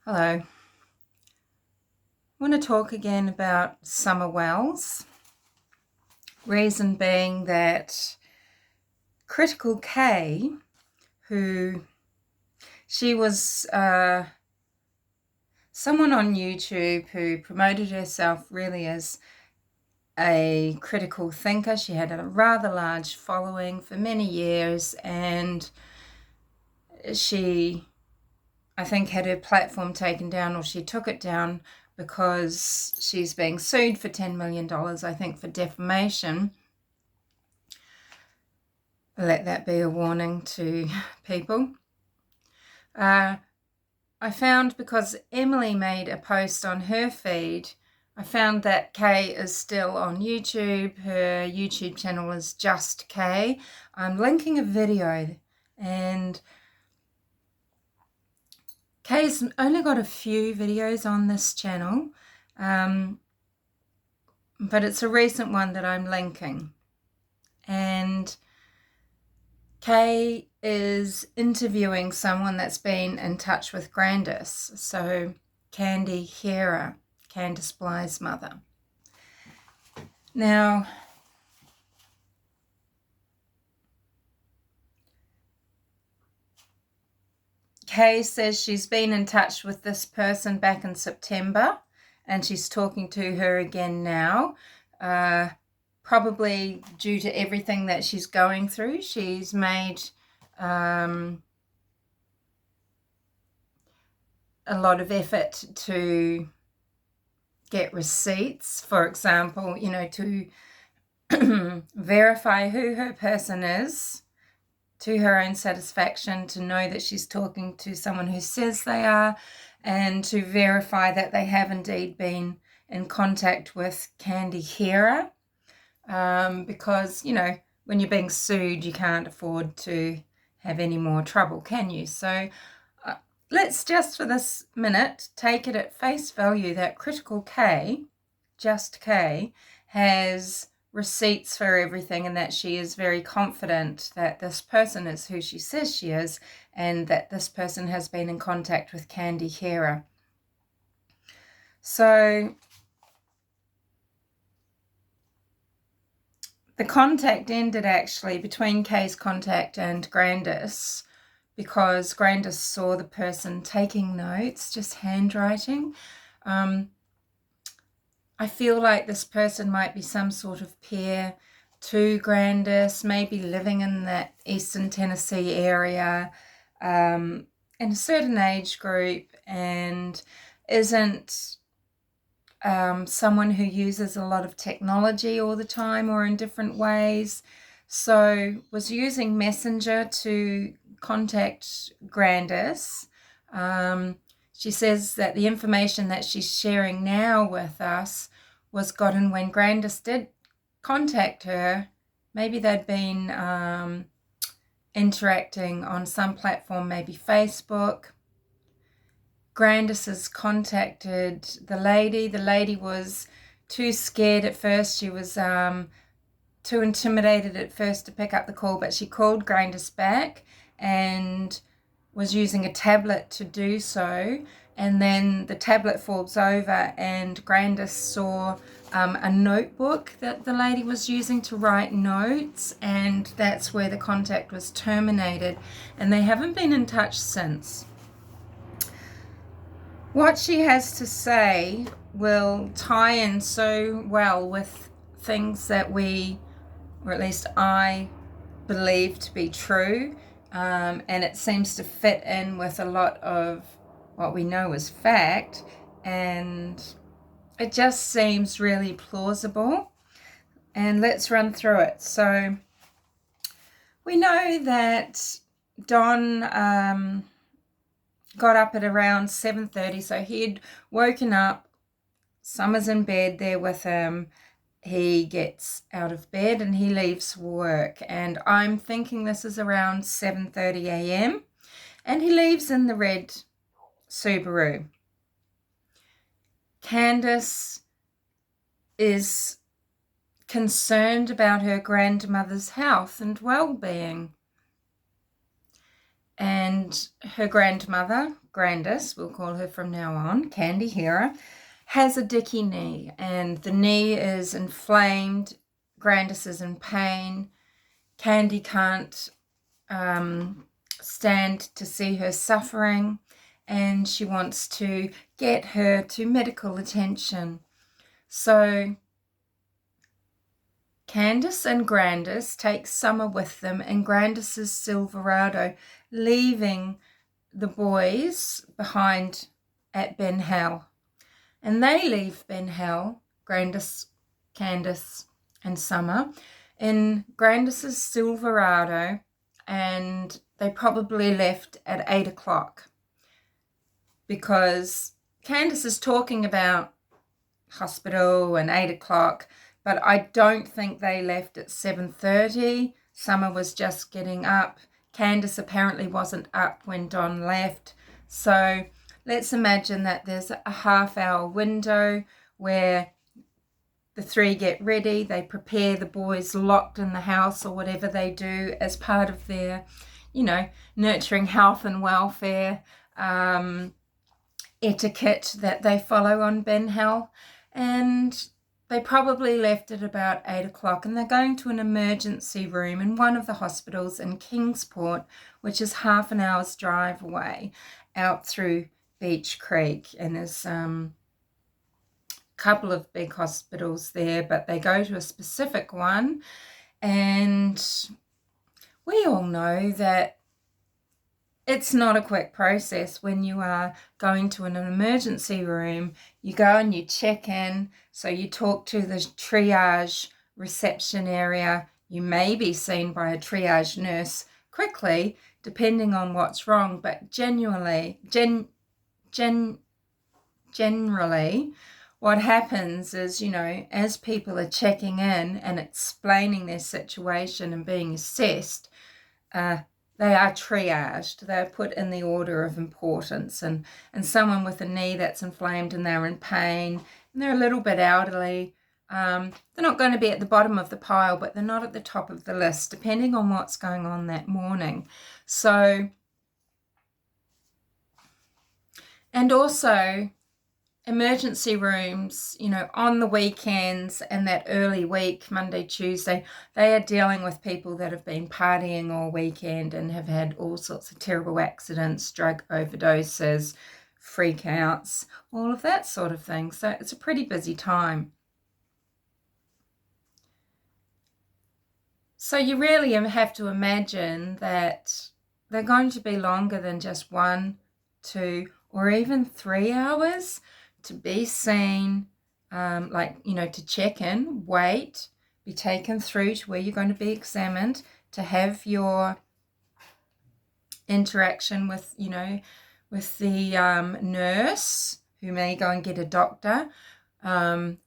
Hello. I want to talk again about summer wells. Reason being that Critical K, she was someone on YouTube who promoted herself really as a critical thinker. She had a rather large following for many years, and she, I think, had her platform taken down, or she took it down because she's being sued for $10 million, I think, for defamation. Let that be a warning to people. I found, because Emily made a post on her feed, I found that Kay is still on YouTube. Her YouTube channel is Just Kay. I'm linking a video, and Kay's only got a few videos on this channel, but it's a recent one that I'm linking. And Kay is interviewing someone that's been in touch with Grandus, so Candi Harer, Candice Bly's mother. Now, Kay says she's been in touch with this person back in September, and she's talking to her again now. Probably due to everything that she's going through. She's made a lot of effort to get receipts, for example, to verify who her person is to her own satisfaction, to know that she's talking to someone who says they are, and to verify that they have indeed been in contact with Candi Harer. Because, when you're being sued, you can't afford to have any more trouble, can you? So let's just, for this minute, take it at face value that Critical K, Just K, has receipts for everything, and that she is very confident that this person is who she says she is, and that this person has been in contact with Candi Harer. So the contact ended, actually, between Kay's contact and Grandus, because Grandus saw the person taking notes, just handwriting. I feel like this person might be some sort of peer to Grandus, maybe living in that Eastern Tennessee area, in a certain age group, and isn't someone who uses a lot of technology all the time or in different ways. So was using Messenger to contact Grandus. She says that the information that she's sharing now with us was gotten when Grandus did contact her. Maybe they'd been interacting on some platform, maybe Facebook. Grandus has contacted the lady. The lady was too scared at first. She was too intimidated at first to pick up the call, but she called Grandus back and was using a tablet to do so. And then the tablet falls over, and Grandus saw a notebook that the lady was using to write notes, and that's where the contact was terminated, and they haven't been in touch since. What she has to say will tie in so well with things that we, or at least I, believe to be true, and it seems to fit in with a lot of what we know is fact, and it just seems really plausible. And let's run through it. So we know that Don got up at around 7:30, so he'd woken up. Summer's in bed there with him. He gets out of bed and he leaves work, and I'm thinking this is around 7:30 a.m. and he leaves in the red Subaru. Candus is concerned about her grandmother's health and well-being, and her grandmother, Grandus, we'll call her from now on, Candi Harer, has a dicky knee, and the knee is inflamed. Grandus is in pain. Candi can't stand to see her suffering, and she wants to get her to medical attention. So Candus and Grandus take Summer with them in Grandus's Silverado, leaving the boys behind at Ben Hell. And they leave Ben Hell, Grandus, Candus, and Summer, in Grandus's Silverado, and they probably left at 8 o'clock because Candus is talking about hospital and 8 o'clock, but I don't think they left at 7:30. Summer was just getting up. Candus apparently wasn't up when Don left. So let's imagine that there's a half-hour window where the three get ready, they prepare the boys locked in the house or whatever they do as part of their, nurturing health and welfare etiquette that they follow on Ben Hell. And they probably left at about 8 o'clock, and they're going to an emergency room in one of the hospitals in Kingsport, which is half an hour's drive away out through Beach Creek. And there's couple of big hospitals there, but they go to a specific one, and we all know that it's not a quick process when you are going to an emergency room. You go and you check in, so you talk to the triage reception area. You may be seen by a triage nurse quickly, depending on what's wrong, but generally, what happens is, as people are checking in and explaining their situation and being assessed, they are triaged. They're put in the order of importance. And someone with a knee that's inflamed and they're in pain and they're a little bit elderly, they're not going to be at the bottom of the pile, but they're not at the top of the list, depending on what's going on that morning. So, and also emergency rooms, on the weekends and that early week, Monday, Tuesday, they are dealing with people that have been partying all weekend and have had all sorts of terrible accidents, drug overdoses, freakouts, all of that sort of thing. So it's a pretty busy time. So you really have to imagine that they're going to be longer than just 1, 2, or even 3 hours to be seen, to check in, wait, be taken through to where you're going to be examined, to have your interaction with, with the nurse who may go and get a doctor.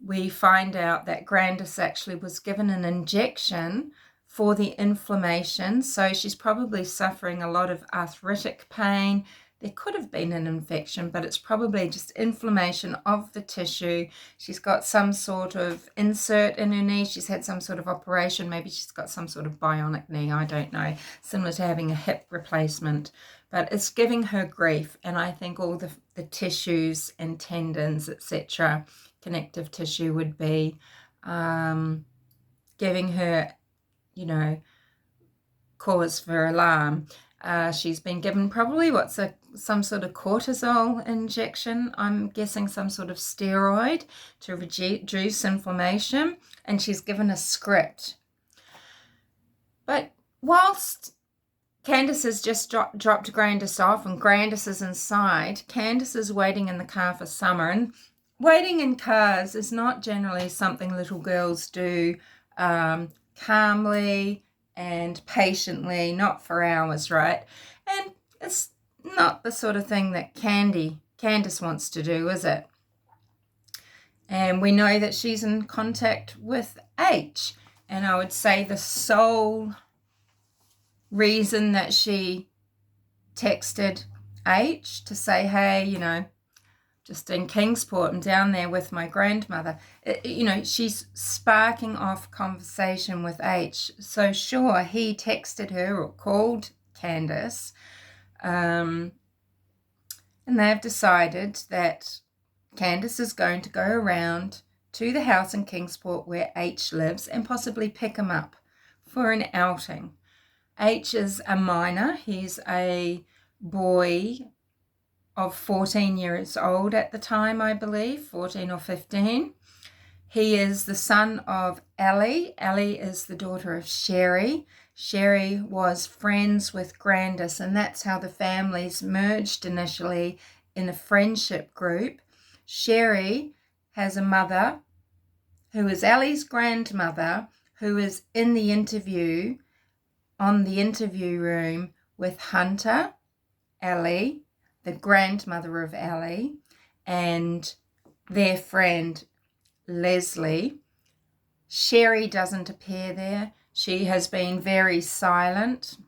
We find out that Grandus actually was given an injection for the inflammation, so she's probably suffering a lot of arthritic pain. There could have been an infection, but it's probably just inflammation of the tissue. She's got some sort of insert in her knee. She's had some sort of operation. Maybe she's got some sort of bionic knee. I don't know, similar to having a hip replacement. But it's giving her grief, and I think all the tissues and tendons, etc., connective tissue would be giving her, cause for alarm. She's been given probably some sort of cortisol injection. I'm guessing some sort of steroid to reduce inflammation, and she's given a script. But whilst Candus has just dropped Grandus off and Grandus is inside, Candus is waiting in the car for Summer. And waiting in cars is not generally something little girls do calmly and patiently, not for hours, right? And it's not the sort of thing that Candus wants to do, is it? And we know that she's in contact with H, and I would say the sole reason that she texted H to say, hey, just in Kingsport, I'm down there with my grandmother. She's sparking off conversation with H. So sure, he texted her or called Candus And they've decided that Candus is going to go around to the house in Kingsport where H lives and possibly pick him up for an outing. H is a minor. He's a boy of 14 years old at the time, I believe, 14 or 15. He is the son of Ellie. Ellie is the daughter of Sherri. Sherri was friends with Grandus, and that's how the families merged initially in a friendship group. Sherri has a mother who is Ellie's grandmother, who is in the interview, on the interview room with Hunter, Ellie, the grandmother of Ellie, and their friend Leslie. Sherri doesn't appear there. She has been very silent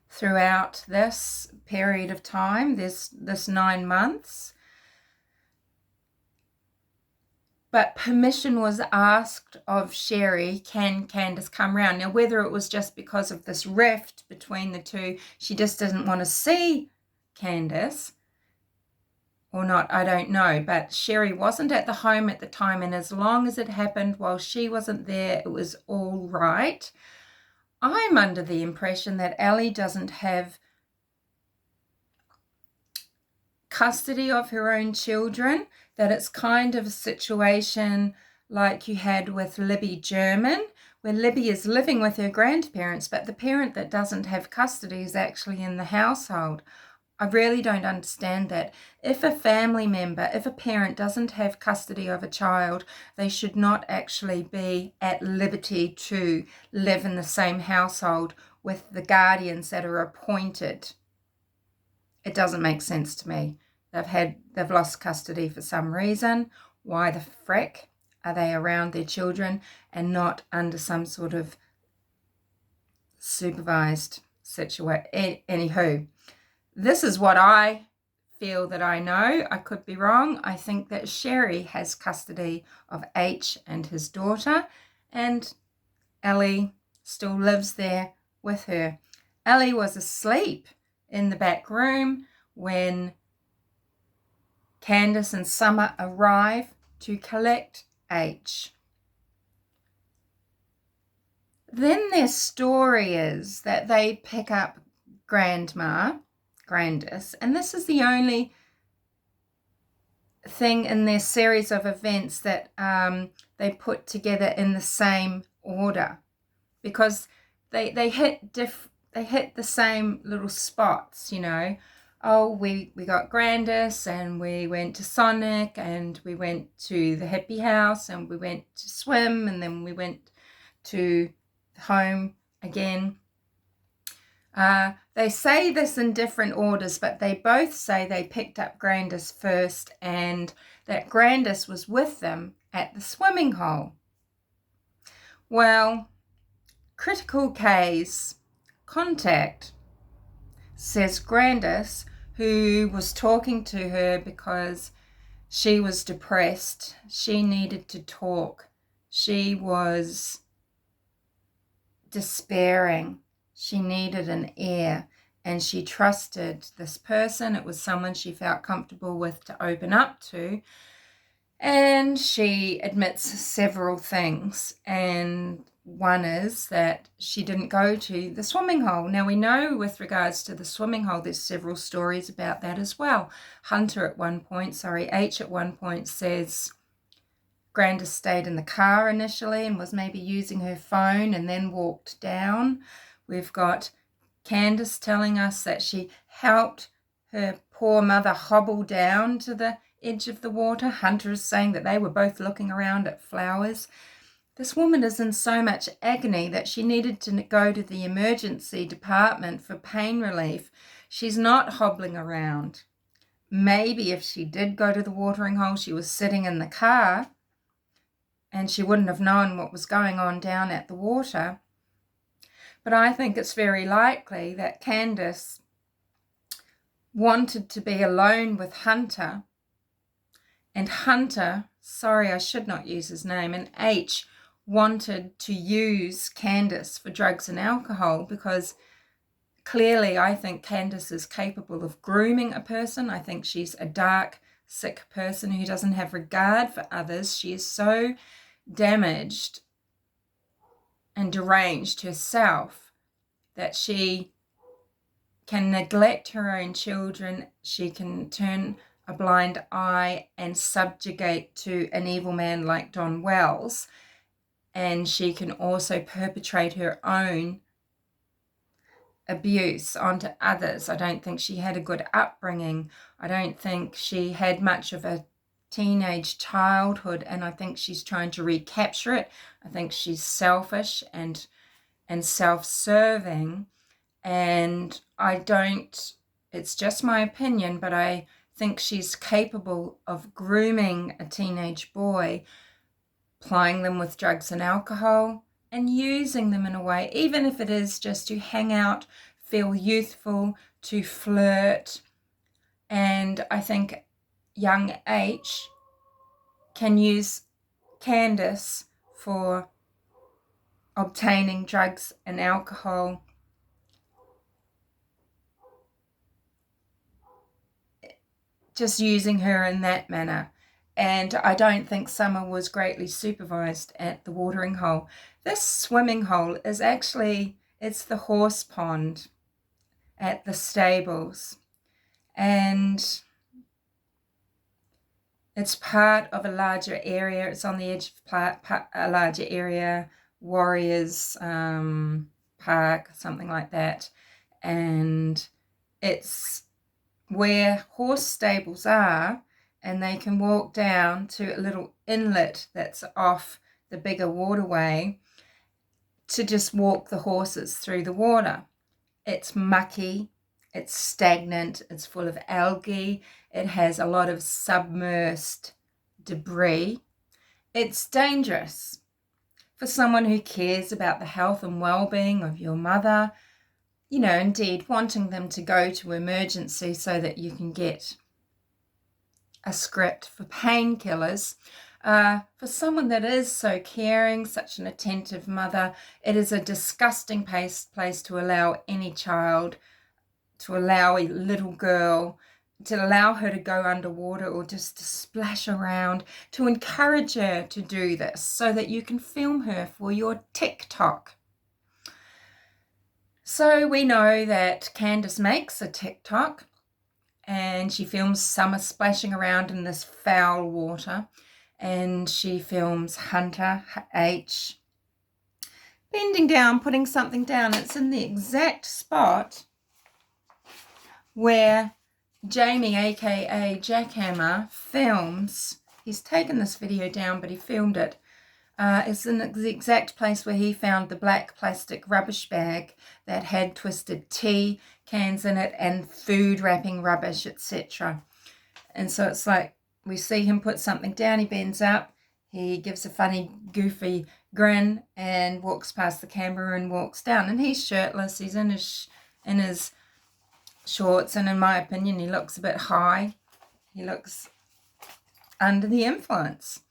throughout this period of time, this 9 months. But permission was asked of Sherri, can Candus come round? Now, whether it was just because of this rift between the two, she just doesn't want to see Candus or not, I don't know. But Sherri wasn't at the home at the time, and as long as it happened while she wasn't there, it was all right. I'm under the impression that Ellie doesn't have custody of her own children, that it's kind of a situation like you had with Libby German, where Libby is living with her grandparents, but the parent that doesn't have custody is actually in the household. I really don't understand that. If a family member, if a parent doesn't have custody of a child, they should not actually be at liberty to live in the same household with the guardians that are appointed. It doesn't make sense to me. They've lost custody for some reason. Why the frick are they around their children and not under some sort of supervised situation? Anywho, this is what I feel that I know. I could be wrong. I think that Sherri has custody of H and his daughter, and Ellie still lives there with her. Ellie was asleep in the back room when Candus and Summer arrive to collect H. Then their story is that they pick up Grandus, and this is the only thing in their series of events that they put together in the same order, because they hit the same little spots, you know. Oh, we got Grandus, and we went to Sonic, and we went to the hippie house, and we went to swim, and then we went to home again. They say this in different orders, but they both say they picked up Grandus first and that Grandus was with them at the swimming hole. Well, critical case contact says Grandus, who was talking to her because she was depressed, she needed to talk, she was despairing, she needed an ear, and she trusted this person. It was someone she felt comfortable with to open up to, and she admits several things, and one is that she didn't go to the swimming hole. Now, we know with regards to the swimming hole, there's several stories about that as well. H at one point says Grandus stayed in the car initially and was maybe using her phone and then walked down. We've got Candus telling us that she helped her poor mother hobble down to the edge of the water. Hunter is saying that they were both looking around at flowers. This woman is in so much agony that she needed to go to the emergency department for pain relief. She's not hobbling around. Maybe if she did go to the watering hole, she was sitting in the car and she wouldn't have known what was going on down at the water. But I think it's very likely that Candus wanted to be alone with Hunter, and Hunter, sorry, I should not use his name, and H wanted to use Candus for drugs and alcohol because clearly, I think Candus is capable of grooming a person. I think she's a dark, sick person who doesn't have regard for others. She is so damaged and deranged herself that she can neglect her own children. She can turn a blind eye and subjugate to an evil man like Don Wells. And she can also perpetrate her own abuse onto others. I don't think she had a good upbringing. I don't think she had much of a teenage childhood, and I think she's trying to recapture it. I think she's selfish and self-serving, and I don't, it's just my opinion, but I think she's capable of grooming a teenage boy, plying them with drugs and alcohol, and using them in a way, even if it is just to hang out, feel youthful, to flirt. And I think young H can use Candus for obtaining drugs and alcohol, just using her in that manner. And I don't think Summer was greatly supervised at the watering hole. This swimming hole is actually, it's the horse pond at the stables. And it's part of a larger area. It's on the edge of a larger area, Warriors Park, something like that. And it's where horse stables are, and they can walk down to a little inlet that's off the bigger waterway to just walk the horses through the water. It's mucky, it's stagnant, it's full of algae, it has a lot of submerged debris. It's dangerous for someone who cares about the health and well-being of your mother, you know, indeed wanting them to go to emergency so that you can get a script for painkillers. For someone that is so caring, such an attentive mother, it is a disgusting place to allow any child, to allow a little girl, to allow her to go underwater or just to splash around, to encourage her to do this so that you can film her for your TikTok. So we know that Candus makes a TikTok and she films Summer splashing around in this foul water, and she films Hunter H bending down, putting something down. It's in the exact spot where Jamie, aka Jackhammer, films. He's taken this video down, but he filmed it. It's in the exact place where he found the black plastic rubbish bag that had twisted tea cans in it and food wrapping rubbish, etc. And so it's like we see him put something down, he bends up, he gives a funny, goofy grin and walks past the camera and walks down. And he's shirtless, he's in his shorts, and in my opinion, he looks a bit high. He looks under the influence.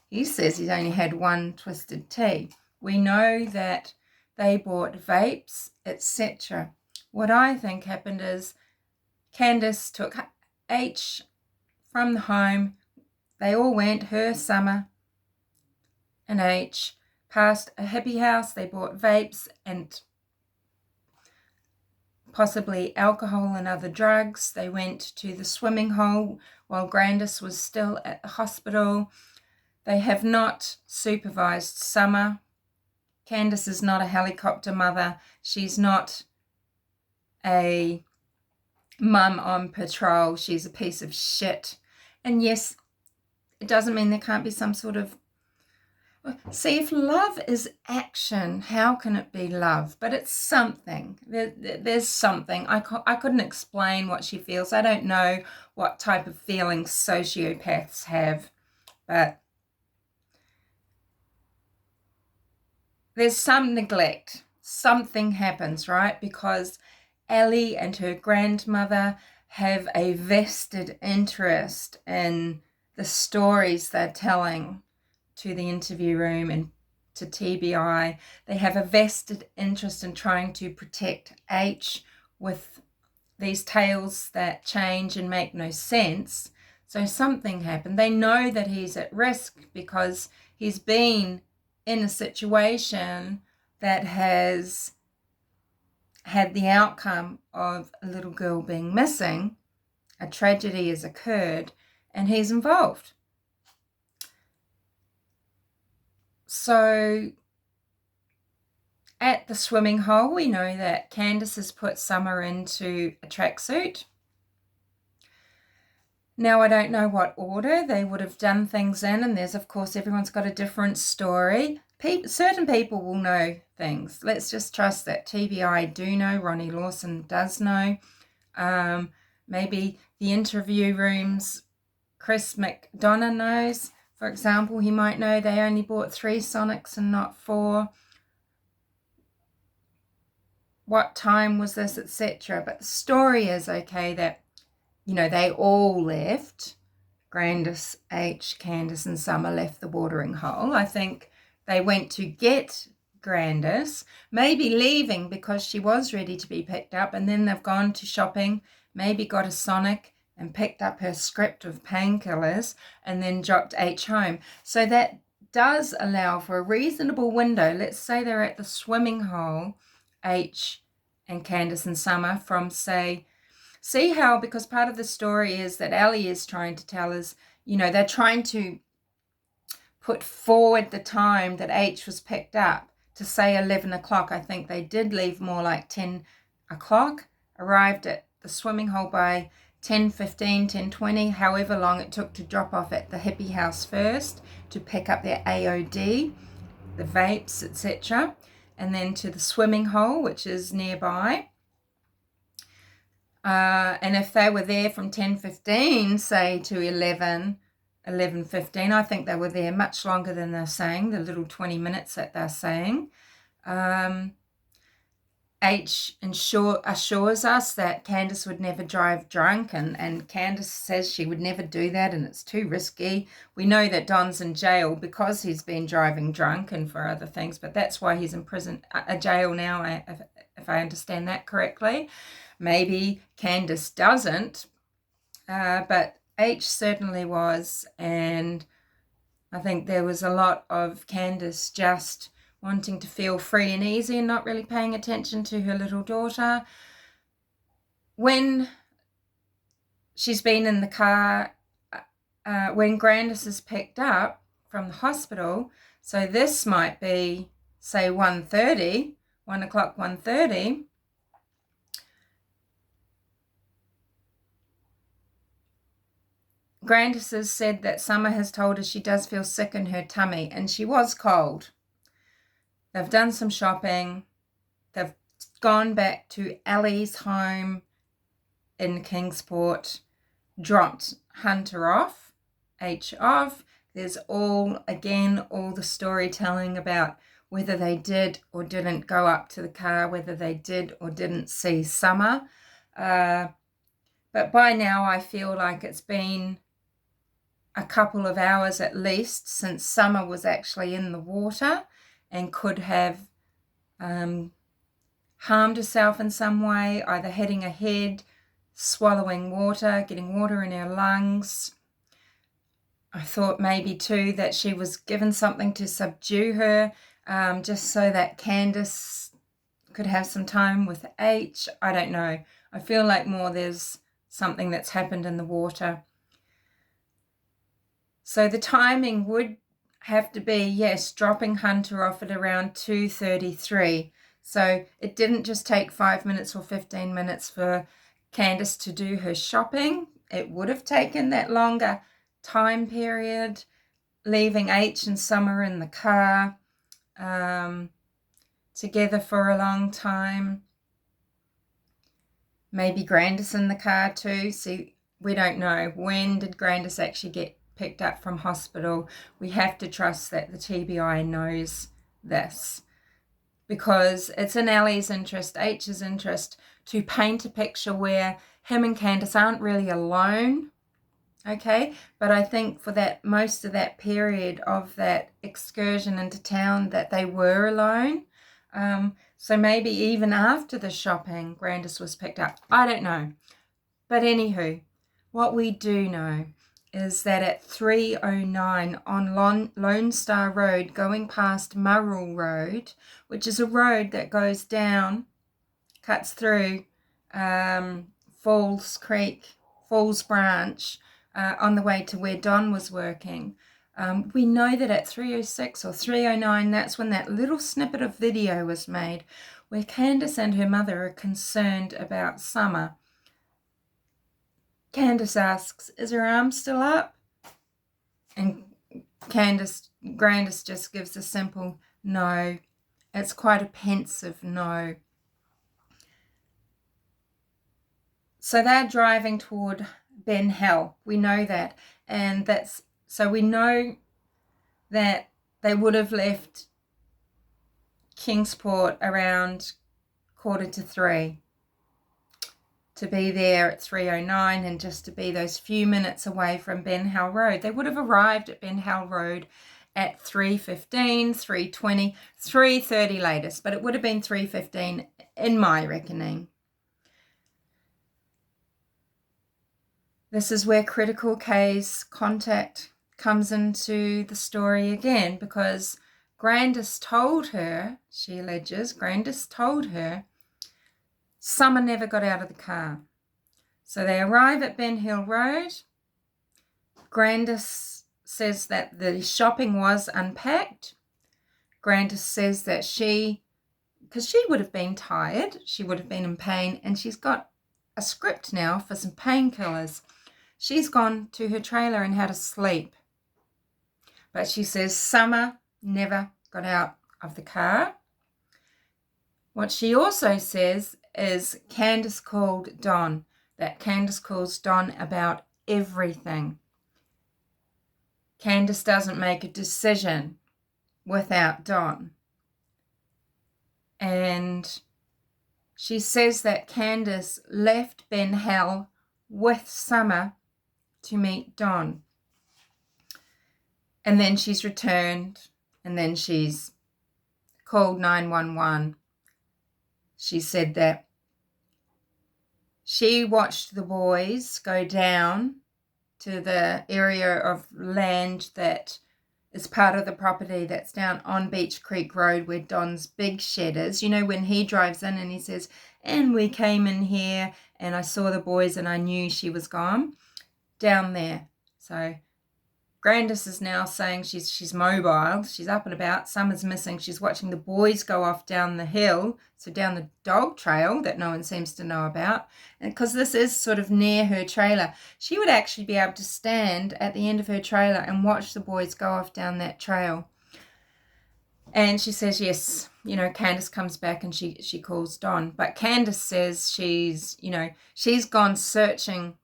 He says he's only had one twisted tea. We know that they bought vapes, etc. What I think happened is Candus took H from the home. They all went, her, Summer, and H, past a hippie house. They bought vapes and possibly alcohol and other drugs. They went to the swimming hole while Grandus was still at the hospital. They have not supervised Summer. Candus is not a helicopter mother. She's not a mum on patrol. She's a piece of shit. And yes, it doesn't mean there can't be some sort of... See, if love is action, how can it be love? But it's something. There's something. I couldn't explain what she feels. I don't know what type of feelings sociopaths have, but there's some neglect. Something happens, right? Because Ellie and her grandmother have a vested interest in the stories they're telling to the interview room and to TBI. They have a vested interest in trying to protect H with these tales that change and make no sense. So something happened. They know that he's at risk because he's been in a situation that has had the outcome of a little girl being missing. A tragedy has occurred and he's involved. So at the swimming hole, we know that Candus has put Summer into a tracksuit. Now, I don't know what order they would have done things in, and there's, of course, everyone's got a different story. Certain people will know things. Let's just trust that TBI do know, Ronnie Lawson does know. Maybe the interview rooms, Chris McDonough knows. For example, he might know they only bought 3 Sonics and not 4. What time was this, etc. But the story is, okay, that, you know, they all left. Grandus, H, Candus and Summer left the watering hole. I think they went to get Grandus, maybe leaving because she was ready to be picked up, and then they've gone to shopping, maybe got a Sonic and picked up her script of painkillers and then dropped H home. So that does allow for a reasonable window. Let's say they're at the swimming hole, H and Candus and Summer, from, say, see how, because part of the story is that Ellie is trying to tell us, you know, they're trying to put forward the time that H was picked up to say 11 o'clock. I think they did leave more like 10 o'clock, arrived at the swimming hole by 10:15, 10:20, however long it took to drop off at the hippie house first to pick up their AOD, the vapes, etc., and then to the swimming hole, which is nearby. And if they were there from 10:15, say, to 11:15, I think they were there much longer than they're saying, the little 20 minutes that they're saying. H assures us that Candus would never drive drunk, and Candus says she would never do that and it's too risky. We know that Don's in jail because he's been driving drunk and for other things, but that's why he's in prison, jail now, if I understand that correctly. Maybe Candus doesn't, but H certainly was, and I think there was a lot of Candus just wanting to feel free and easy and not really paying attention to her little daughter. When she's been in the car, when Grandus is picked up from the hospital, so this might be, say, 1:30, 1 o'clock, 1:30, Grandus has said that Summer has told her she does feel sick in her tummy, and she was cold. They've done some shopping. They've gone back to Ellie's home in Kingsport, dropped Hunter off, H off. There's all the storytelling about whether they did or didn't go up to the car, whether they did or didn't see Summer. But by now I feel like it's been a couple of hours at least since Summer was actually in the water and could have harmed herself in some way, either hitting her head, swallowing water, getting water in her lungs. I thought maybe too that she was given something to subdue her, just so that Candus could have some time with H. I don't know. I feel like more there's something that's happened in the water. So the timing would have to be, yes, dropping Hunter off at around 2:33. So it didn't just take 5 minutes or 15 minutes for Candus to do her shopping. It would have taken that longer time period, leaving H and Summer in the car together for a long time. Maybe Grandus in the car too. See, we don't know. When did Grandus actually get picked up from hospital? We have to trust that the TBI knows this, because it's in Ellie's interest, H's interest, to paint a picture where him and Candus aren't really alone, okay? But I think for that most of that period of that excursion into town that they were alone. So maybe even after the shopping, Grandus was picked up. I don't know. But anywho, what we do know is that at 3:09 on Lone Star Road, going past Murrell Road, which is a road that goes down, cuts through Falls Creek, Falls Branch, on the way to where Don was working. We know that at 3:06 or 3:09, that's when that little snippet of video was made where Candus and her mother are concerned about Summer. Candus asks, is her arm still up? And Grandus just gives a simple no. It's quite a pensive no. So they're driving toward Ben Hill. We know that. And so we know that they would have left Kingsport around 2:45 to be there at 3:09 and just to be those few minutes away from Ben Hill Road. They would have arrived at Ben Hill Road at 3:15, 3:20, 3:30 latest, but it would have been 3:15 in my reckoning. This is where critical case contact comes into the story again, because Grandus told her, she alleges, Grandus told her, Summer never got out of the car. So they arrive at Ben Hill Road. Grandus says that the shopping was unpacked. Grandus says that because she would have been tired, she would have been in pain, and she's got a script now for some painkillers. She's gone to her trailer and had a sleep. But she says Summer never got out of the car. What she also says is Candus called Don, that Candus calls Don about everything. Candus doesn't make a decision without Don. And she says that Candus left Ben Hill with Summer to meet Don. And then she's returned, and then she's called 911. She said that she watched the boys go down to the area of land that is part of the property that's down on Beach Creek Road where Don's big shed is. You know, when he drives in and he says, and we came in here and I saw the boys and I knew she was gone. Down there. So Grandus is now saying she's mobile, she's up and about, Summer's missing, she's watching the boys go off down the hill, so down the dog trail that no one seems to know about, and because this is sort of near her trailer, she would actually be able to stand at the end of her trailer and watch the boys go off down that trail. And she says, yes, you know, Candus comes back and she calls Don, but Candus says she's gone searching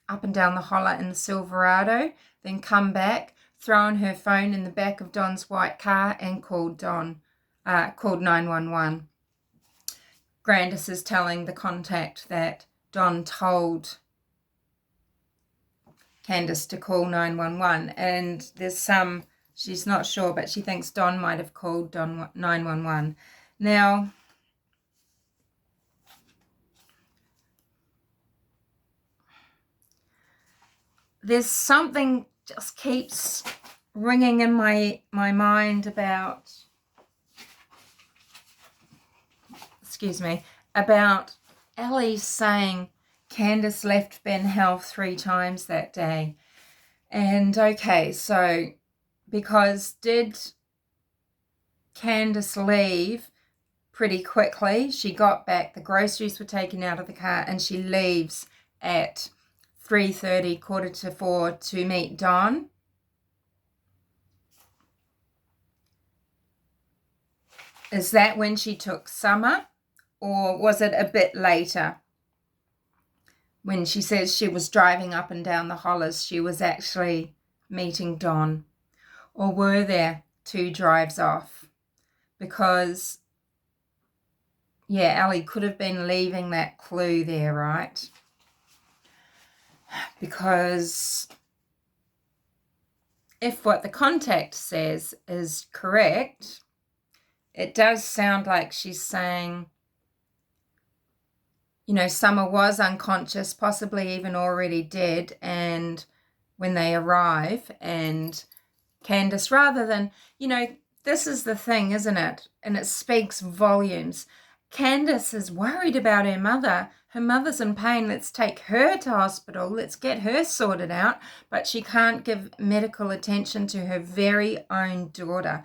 up and down the holler in the Silverado, then come back, thrown her phone in the back of Don's white car and called 911. Grandus is telling the contact that Don told Candus to call 911, and she's not sure, but she thinks Don might have called 911. Now, there's something just keeps ringing in my mind about Ellie saying Candus left Ben Hill 3 times that day. And okay, so because did Candus leave pretty quickly? She got back, the groceries were taken out of the car, and she leaves at 3:30, 3:45 to meet Don. Is that when she took Summer, or was it a bit later? When she says she was driving up and down the hollers, she was actually meeting Don. Or were there 2 drives off? Because, yeah, Ellie could have been leaving that clue there, right? Because if what the contact says is correct, it does sound like she's saying, you know, Summer was unconscious, possibly even already dead, and when they arrive, and Candus, rather than, you know, this is the thing, isn't it? And it speaks volumes. Candus is worried about her mother. Her mother's in pain. Let's take her to hospital. Let's get her sorted out. But she can't give medical attention to her very own daughter.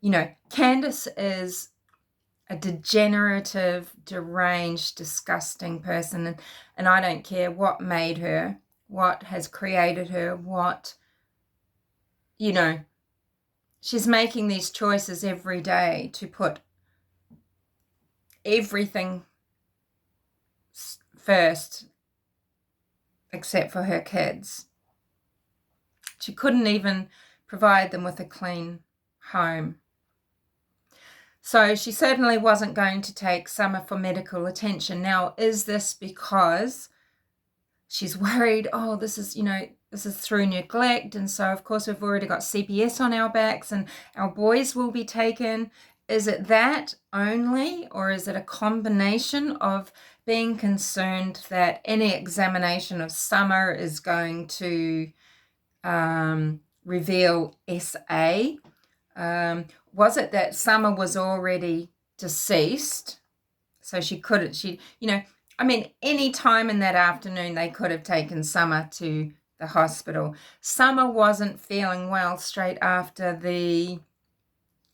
You know, Candus is a degenerative, deranged, disgusting person. And I don't care what made her, what has created her, what, you know, she's making these choices every day to put everything first except for her kids. She couldn't even provide them with a clean home. So she certainly wasn't going to take Summer for medical attention. Now, is this because she's worried, oh, this is, you know, this is through neglect, and so of course we've already got CPS on our backs and our boys will be taken? Is it that only, or is it a combination of being concerned that any examination of Summer is going to reveal SA? Was it that Summer was already deceased, so she couldn't, you know, I mean, any time in that afternoon they could have taken Summer to the hospital. Summer wasn't feeling well straight after the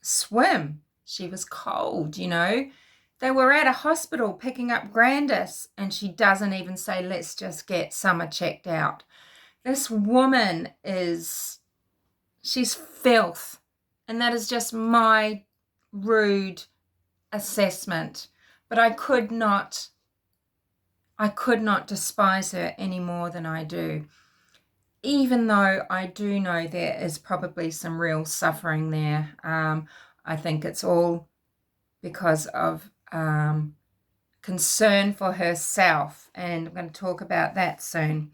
swim. She was cold, you know. They were at a hospital picking up Grandus, and she doesn't even say, let's just get Summer checked out. This woman she's filth. And that is just my rude assessment. But I could not despise her any more than I do. Even though I do know there is probably some real suffering there. I think it's all because of concern for herself. And I'm going to talk about that soon.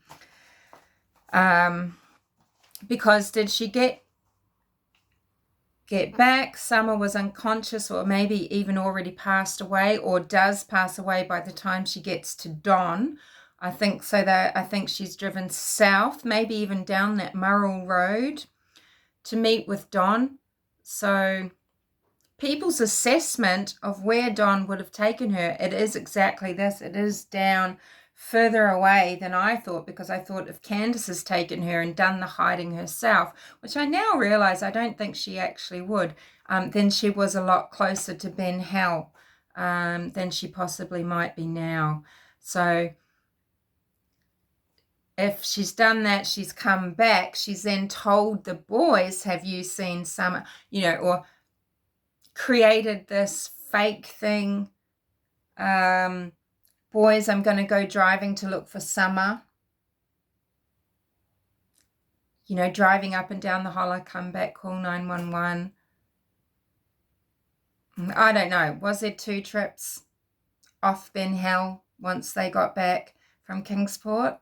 Because did she get back? Summer was unconscious, or maybe even already passed away, or does pass away by the time she gets to Don. I think so. That I think she's driven south, maybe even down that Murrell Road to meet with Don. So people's assessment of where Don would have taken her, it is exactly this. It is down further away than I thought, because I thought if Candus has taken her and done the hiding herself, which I now realize I don't think she actually would, then she was a lot closer to Ben Hell than she possibly might be now. So if she's done that, she's come back, she's then told the boys, have you seen Summer, you know, or created this fake thing. Boys, I'm going to go driving to look for Summer. You know, driving up and down the hollow, come back, call 911. I don't know. Was there 2 trips off Ben Hell once they got back from Kingsport?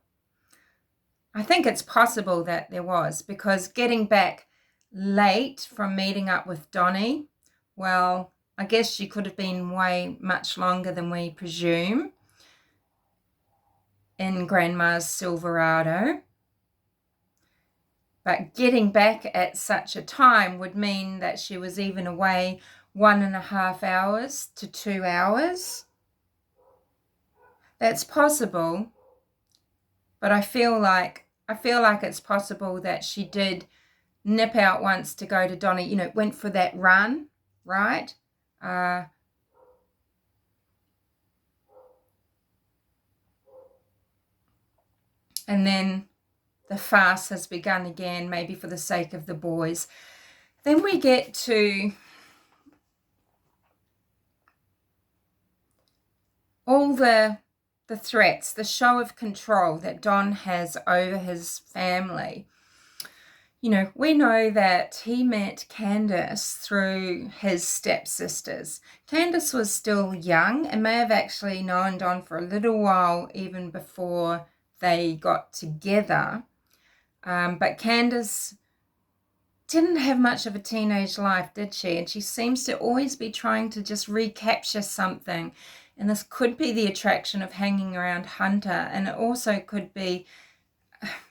I think it's possible that there was, because getting back late from meeting up with Donnie, well, I guess she could have been way much longer than we presume in Grandma's Silverado. But getting back at such a time would mean that she was even away 1.5 hours to 2 hours. That's possible, but I feel like it's possible that she did nip out once to go to Donnie, you know, went for that run, right? And then the farce has begun again, maybe for the sake of the boys. Then we get to all the threats, the show of control that Don has over his family. You know, we know that he met Candus through his stepsisters. Candus was still young and may have actually known Don for a little while even before they got together. But Candus didn't have much of a teenage life, did she? And she seems to always be trying to just recapture something. And this could be the attraction of hanging around Hunter, and it also could be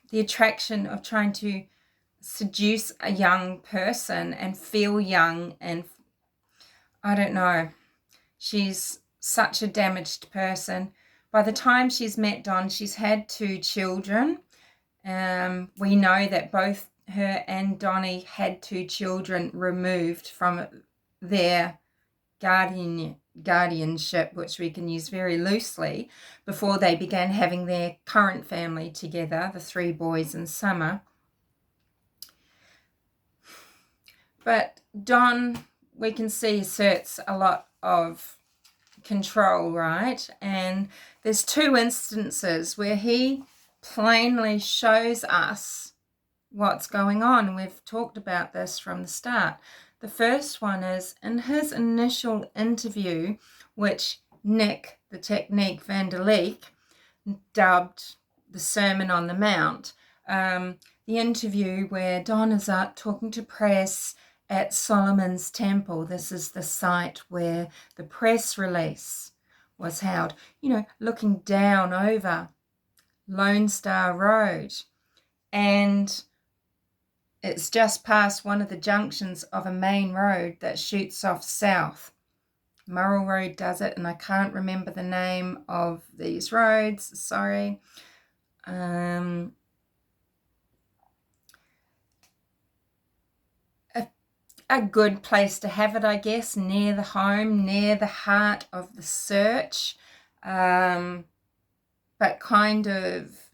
the attraction of trying to seduce a young person and feel young. And I don't know. She's such a damaged person. By the time she's met Don, she's had 2 children. We know that both her and Donnie had 2 children removed from their guardianship, which we can use very loosely, before they began having their current family together, the 3 boys in summer. But Don, we can see, asserts a lot of control, right? And there's 2 instances where he plainly shows us what's going on. We've talked about this from the start. The first one is in his initial interview, which Nick, the Technique Van der Leek, dubbed the Sermon on the Mount. The interview where Don is out talking to press at Solomon's Temple. This is the site where the press release was held, looking down over Lone Star Road. And it's just past one of the junctions of a main road that shoots off south. Murrell Road does it, and I can't remember the name of these roads, sorry. A good place to have it, I guess, near the home, near the heart of the search, but kind of,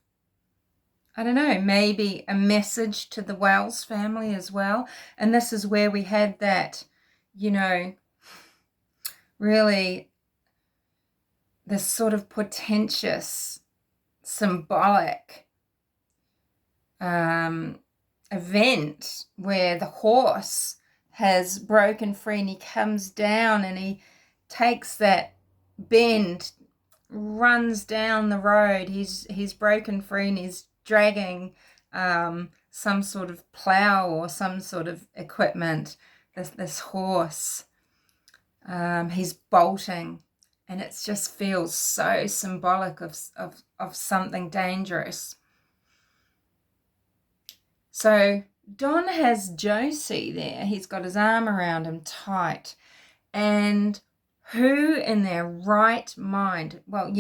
I don't know, maybe a message to the Wells family as well. And this is where we had that, really this sort of portentous, symbolic event where the horse has broken free and he comes down and he takes that bend, runs down the road. He's broken free and he's dragging some sort of plow or some sort of equipment. This horse, he's bolting, and it just feels so symbolic of something dangerous. So Don has Josie there. He's got his arm around him tight. And who in their right mind, well,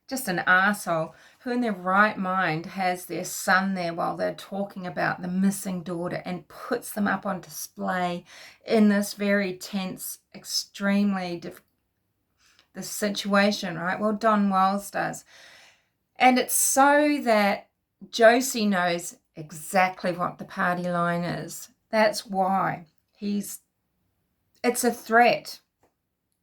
just an arsehole, who in their right mind has their son there while they're talking about the missing daughter and puts them up on display in this very tense, extremely the situation, right? Well, Don Wiles does. And it's so that Josie knows exactly what the party line is. That's why it's a threat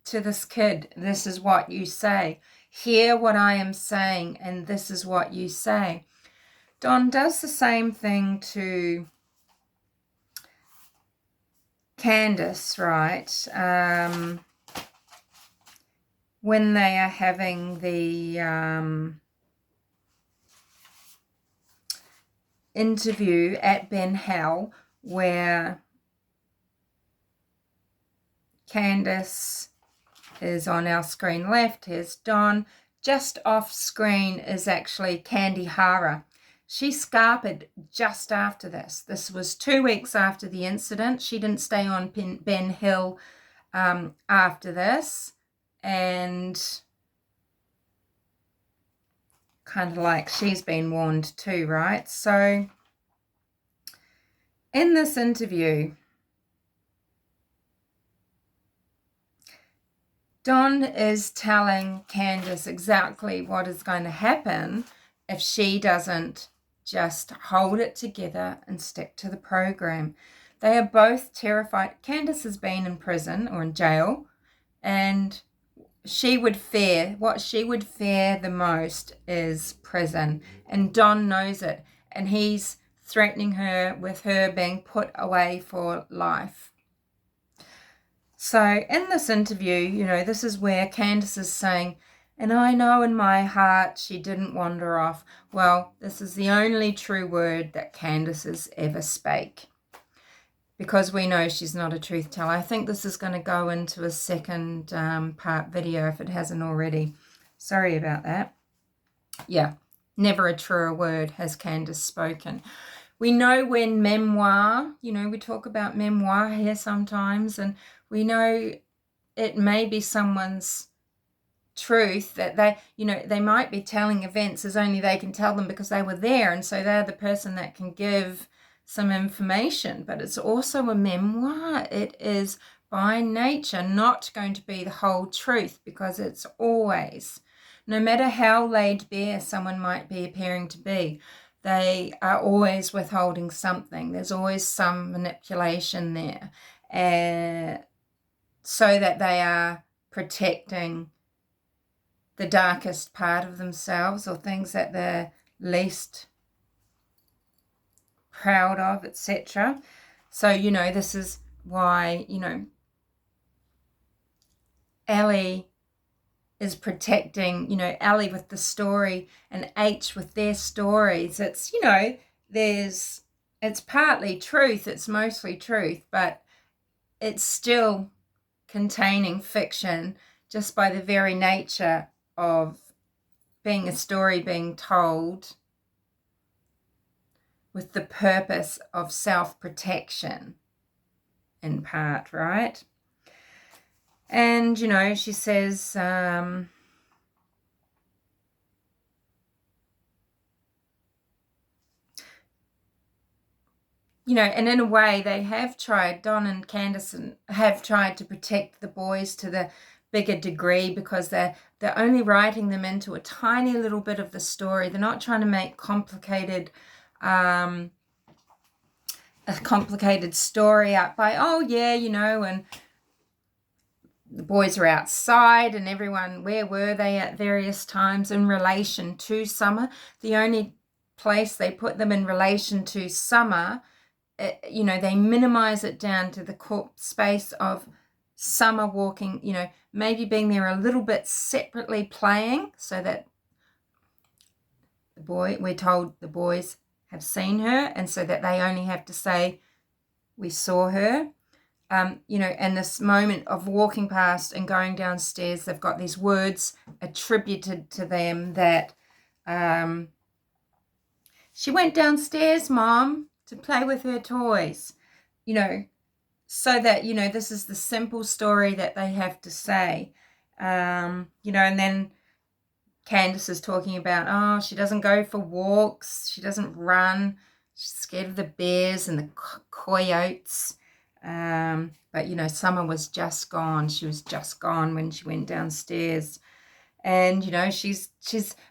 to this kid. This is what you say. Hear what I am saying, and this is what you say. Don does the same thing to Candus, right? When they are having the interview at Ben Hell, where Candus is on our screen left. Here's Don. Just off screen is actually Candi Harer. She scarpered just after this. This was 2 weeks after the incident. She didn't stay on Ben Hill after this, and kind of like she's been warned too, right? So in this interview, Don is telling Candus exactly what is going to happen if she doesn't just hold it together and stick to the program. They are both terrified. Candus has been in prison or in jail, and what she would fear the most is prison. And Don knows it, and he's threatening her with her being put away for life. So in this interview, this is where Candus is saying, and I know in my heart she didn't wander off. Well, this is the only true word that Candus has ever spake. because we know she's not a truth teller. I think this is going to go into a second part video if it hasn't already. Sorry about that. Yeah, never a truer word has Candus spoken. We know when memoir, we talk about memoir here sometimes, and we know it may be someone's truth that they might be telling events as only they can tell them because they were there, and so they're the person that can give some information. But it's also a memoir. It is by nature not going to be the whole truth, because it's always, no matter how laid bare someone might be appearing to be, they are always withholding something. There's always some manipulation there, so that they are protecting the darkest part of themselves, or things that they're least proud of, etc. So, this is why, Ellie is protecting, Ellie with the story and H with their stories. It's, it's partly truth, it's mostly truth, but it's still containing fiction just by the very nature of being a story being told with the purpose of self-protection in part, right? And, she says, and in a way they have tried, Don and Candus have tried to protect the boys to the bigger degree, because they're only writing them into a tiny little bit of the story. They're not trying to make a complicated story up by, and the boys are outside and everyone, where were they at various times in relation to Summer? The only place they put them in relation to Summer, they minimize it down to the space of Summer walking, maybe being there a little bit separately playing, so that we're told the boys have seen her, and so that they only have to say, we saw her. And this moment of walking past and going downstairs, they've got these words attributed to them that she went downstairs, Mom, to play with her toys, so that, this is the simple story that they have to say. And then Candus is talking about, she doesn't go for walks, she doesn't run, she's scared of the bears and the coyotes. But, Summer was just gone. She was just gone when she went downstairs. And, she's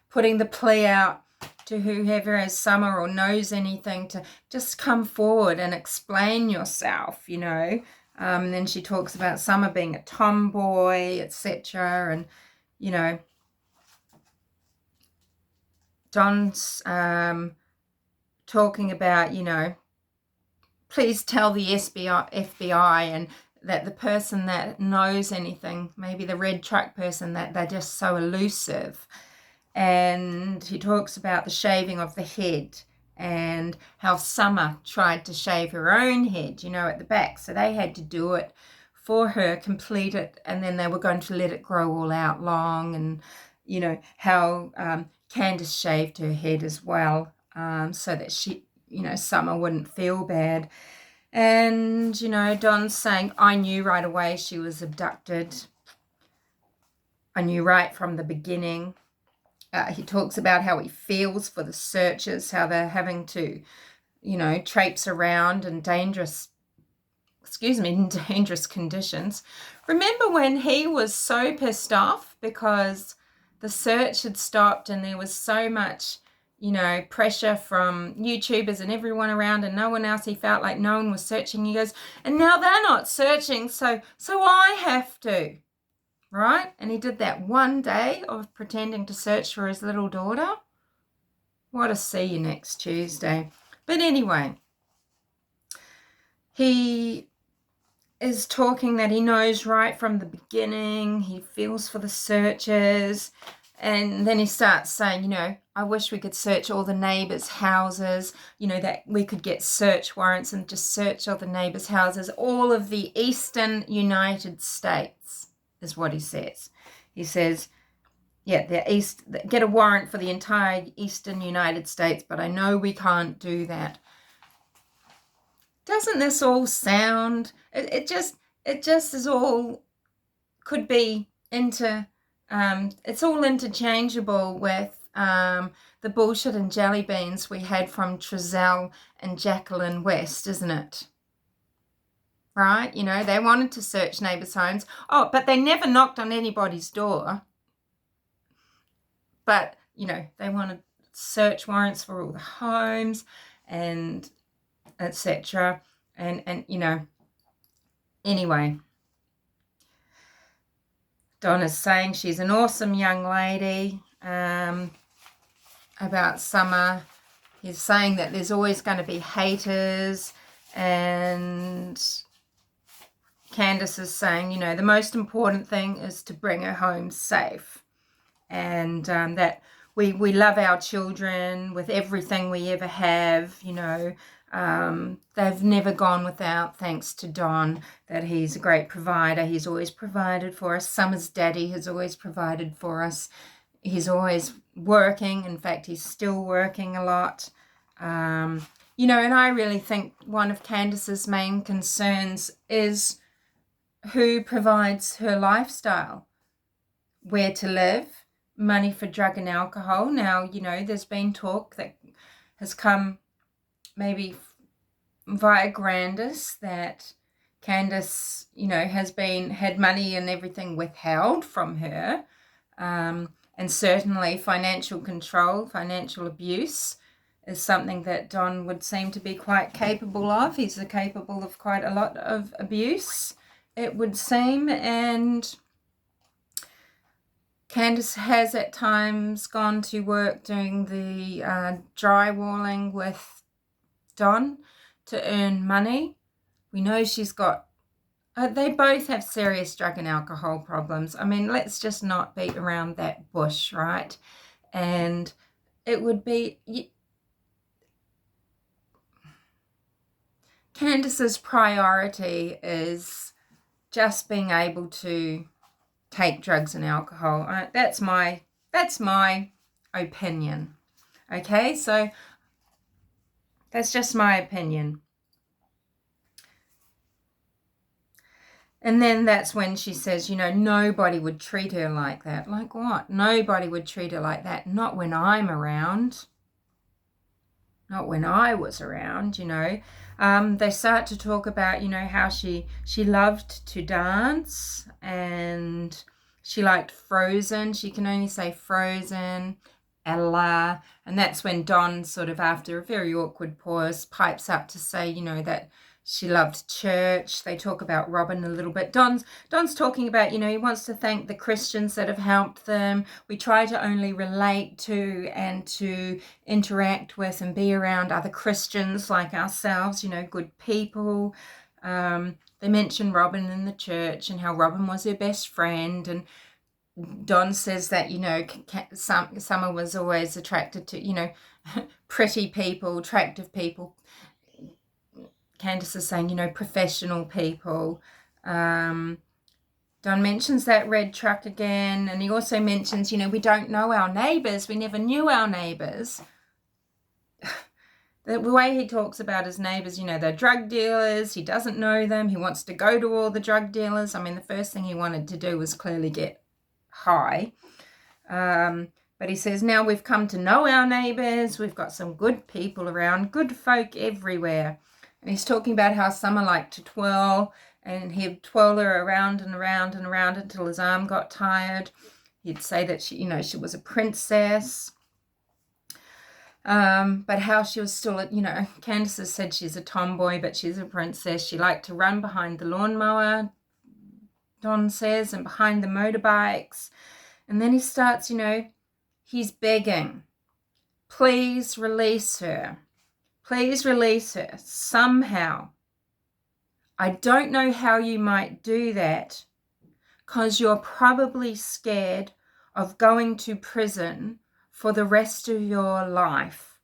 putting the plea out to whoever has Summer or knows anything to just come forward and explain yourself, And then she talks about Summer being a tomboy, etc. And, Don's talking about, please tell the FBI, and that the person that knows anything, maybe the red truck person, that they're just so elusive. And he talks about the shaving of the head and how Summer tried to shave her own head, at the back. So they had to do it for her, complete it, and then they were going to let it grow all out long. And, how Candus shaved her head as well, so that she, Summer wouldn't feel bad. And, Don's saying, I knew right away she was abducted. I knew right from the beginning. He talks about how he feels for the searchers, how they're having to, traipse around in dangerous conditions. Remember when he was so pissed off because the search had stopped and there was so much, pressure from YouTubers and everyone around and no one else. He felt like no one was searching. He goes, and now they're not searching, so I have to. Right? And he did that one day of pretending to search for his little daughter. What a see you next Tuesday. But anyway, he is talking that he knows right from the beginning. He feels for the searchers. And then he starts saying, I wish we could search all the neighbours' houses, that we could get search warrants and just search all the neighbours' houses, all of the eastern United States is what he says. He says, yeah, get a warrant for the entire eastern United States, but I know we can't do that. Doesn't this all sound, it just is all, could be it's all interchangeable with the bullshit and jelly beans we had from Trezell and Jacqueline West, isn't it? Right? They wanted to search neighbours' homes. Oh, but they never knocked on anybody's door. But, they wanted search warrants for all the homes and etc. And anyway, Donna's saying she's an awesome young lady. About Summer, he's saying that there's always going to be haters, and Candus is saying, the most important thing is to bring her home safe, and that we love our children with everything we ever have. They've never gone without, thanks to Don, that he's a great provider. He's always provided for us. Summer's daddy has always provided for us. He's always working. In fact, he's still working a lot. And I really think one of Candus's main concerns is who provides her lifestyle, where to live, money for drug and alcohol. Now, there's been talk that has come maybe via Grandus that Candus, had money and everything withheld from her. And certainly financial control, financial abuse is something that Don would seem to be quite capable of. He's capable of quite a lot of abuse, it would seem. And Candus has at times gone to work doing the drywalling with Don to earn money. We know she's got they both have serious drug and alcohol problems. I mean, let's just not beat around that bush, right? And it would be Candus's priority is just being able to take drugs and alcohol. That's my opinion. Okay, so that's just my opinion. And then that's when she says, nobody would treat her like that. Like what? Nobody would treat her like that. Not when I'm around. Not when I was around, They start to talk about, how she loved to dance and she liked Frozen. She can only say Frozen, Ella. And that's when Don sort of, after a very awkward pause, pipes up to say, that she loved church. They talk about Robin a little bit. Don's talking about, he wants to thank the Christians that have helped them. We try to only relate to and to interact with and be around other Christians like ourselves, good people. They mention Robin in the church and how Robin was her best friend. And Don says that, Summer was always attracted to, pretty people, attractive people. Candus is saying, professional people. Don mentions that red truck again, and he also mentions, we don't know our neighbours. We never knew our neighbours. The way he talks about his neighbours, they're drug dealers. He doesn't know them. He wants to go to all the drug dealers. I mean, the first thing he wanted to do was clearly get high. But he says, now we've come to know our neighbours. We've got some good people around, good folk everywhere. And he's talking about how Summer liked to twirl, and he'd twirl her around and around and around until his arm got tired. He'd say that she was a princess. But how she was still, Candus has said she's a tomboy, but she's a princess. She liked to run behind the lawnmower, Don says, and behind the motorbikes. And then he starts, he's begging, please release her. Please release her somehow. I don't know how you might do that because you're probably scared of going to prison for the rest of your life,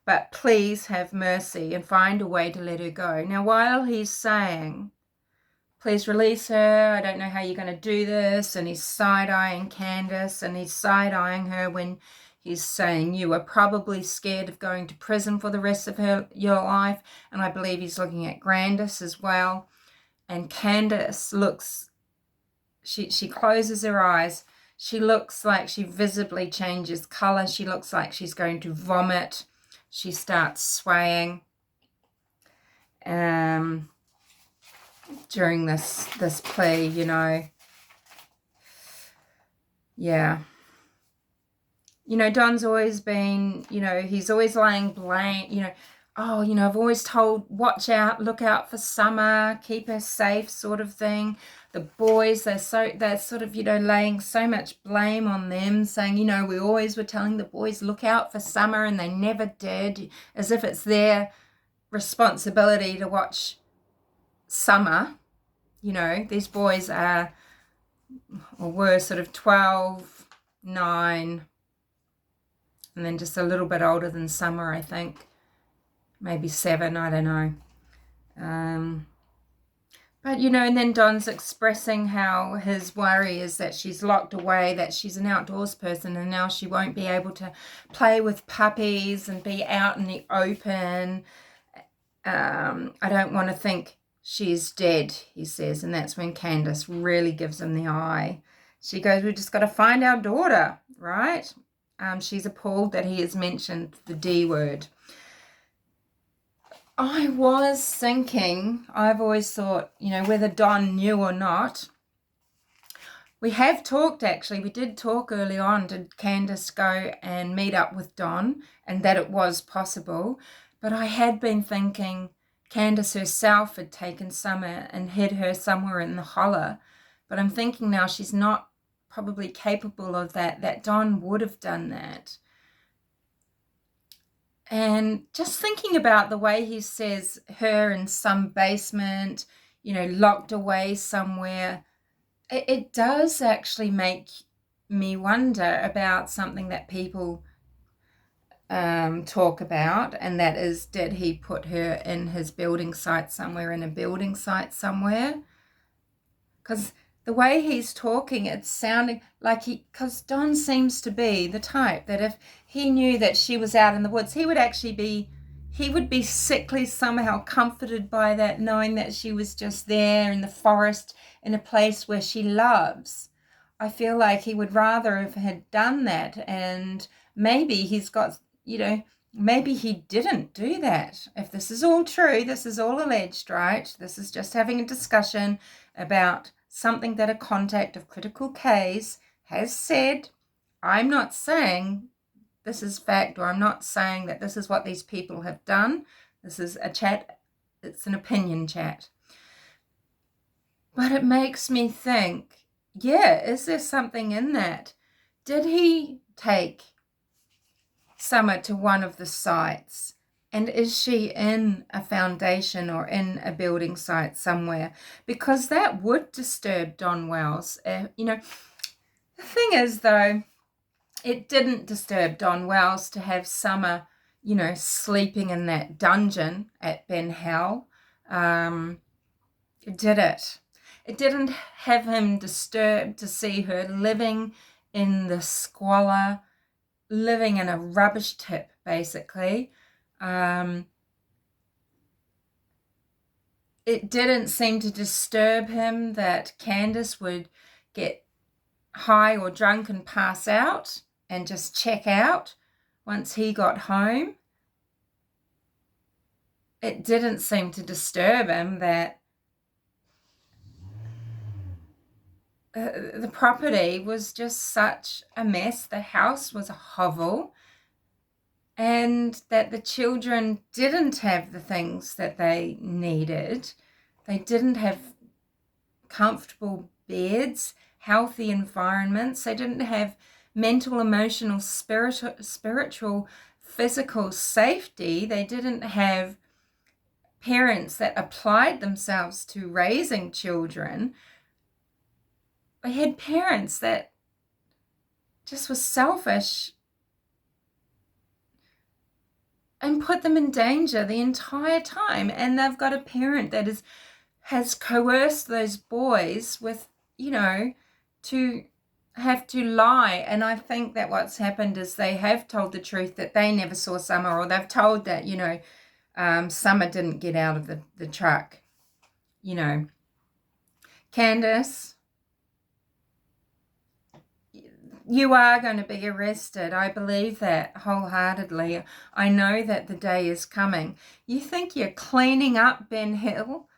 but please have mercy and find a way to let her go. Now, while he's saying, please release her, I don't know how you're going to do this, and he's side-eyeing Candus, and he's side-eyeing her when he's saying, you are probably scared of going to prison for the rest of your life, and I believe he's looking at Grandus as well. And Candus looks, she closes her eyes. She looks like she visibly changes color. She looks like she's going to vomit. She starts swaying during this plea, you know. Yeah. You know, Don's always been, you know, he's always laying blame, you know, oh, you know, I've always told, watch out, look out for Summer, keep her safe sort of thing. The boys, they're sort of, you know, laying so much blame on them, saying, you know, we always were telling the boys, look out for Summer, and they never did, as if it's their responsibility to watch Summer. You know, these boys are, or were sort of 12, 9, and then just a little bit older than Summer, I think. Maybe 7, I don't know. But, you know, and then Don's expressing how his worry is that she's locked away, that she's an outdoors person, and now she won't be able to play with puppies and be out in the open. I don't want to think she's dead, he says, and that's when Candus really gives him the eye. She goes, we've just got to find our daughter, right? She's appalled that he has mentioned the D word. I was thinking, I've always thought, you know, whether Don knew or not. We have talked, actually, we did talk early on, did Candus go and meet up with Don, and that it was possible. But I had been thinking Candus herself had taken Summer and hid her somewhere in the holler. But I'm thinking now she's not probably capable of that Don would have done that. And just thinking about the way he says her in some basement, you know, locked away somewhere, it does actually make me wonder about something that people talk about, and that is, did he put her in his building site somewhere, in a building site somewhere? Because the way he's talking, it's sounding like because Don seems to be the type that if he knew that she was out in the woods, he would be sickly somehow comforted by that, knowing that she was just there in the forest, in a place where she loves. I feel like he would rather have had done that, and maybe he's got, you know, maybe he didn't do that. If this is all true, this is all alleged, right? This is just having a discussion about something that a contact of critical case has said. I'm not saying this is fact, or I'm not saying that this is what these people have done. This is a chat. It's an opinion chat. But it makes me think, yeah, is there something in that? Did he take Summer to one of the sites? And is she in a foundation or in a building site somewhere? Because that would disturb Don Wells. You know, the thing is, though, it didn't disturb Don Wells to have Summer, you know, sleeping in that dungeon at Ben Hell. Did it? It didn't have him disturbed to see her living in the squalor, living in a rubbish tip, basically. It didn't seem to disturb him that Candus would get high or drunk and pass out and just check out once he got home. It didn't seem to disturb him that the property was just such a mess. The house was a hovel, and that the children didn't have the things that they needed. They didn't have comfortable beds, healthy environments. They didn't have mental, emotional, spiritual, physical safety. They didn't have parents that applied themselves to raising children. They had parents that just were selfish and put them in danger the entire time. And they've got a parent that has coerced those boys with, to have to lie. And I think that what's happened is they have told the truth that they never saw Summer, or they've told that, Summer didn't get out of the truck. Candus, you are going to be arrested. I believe that wholeheartedly. I know that the day is coming. You think you're cleaning up Ben Hill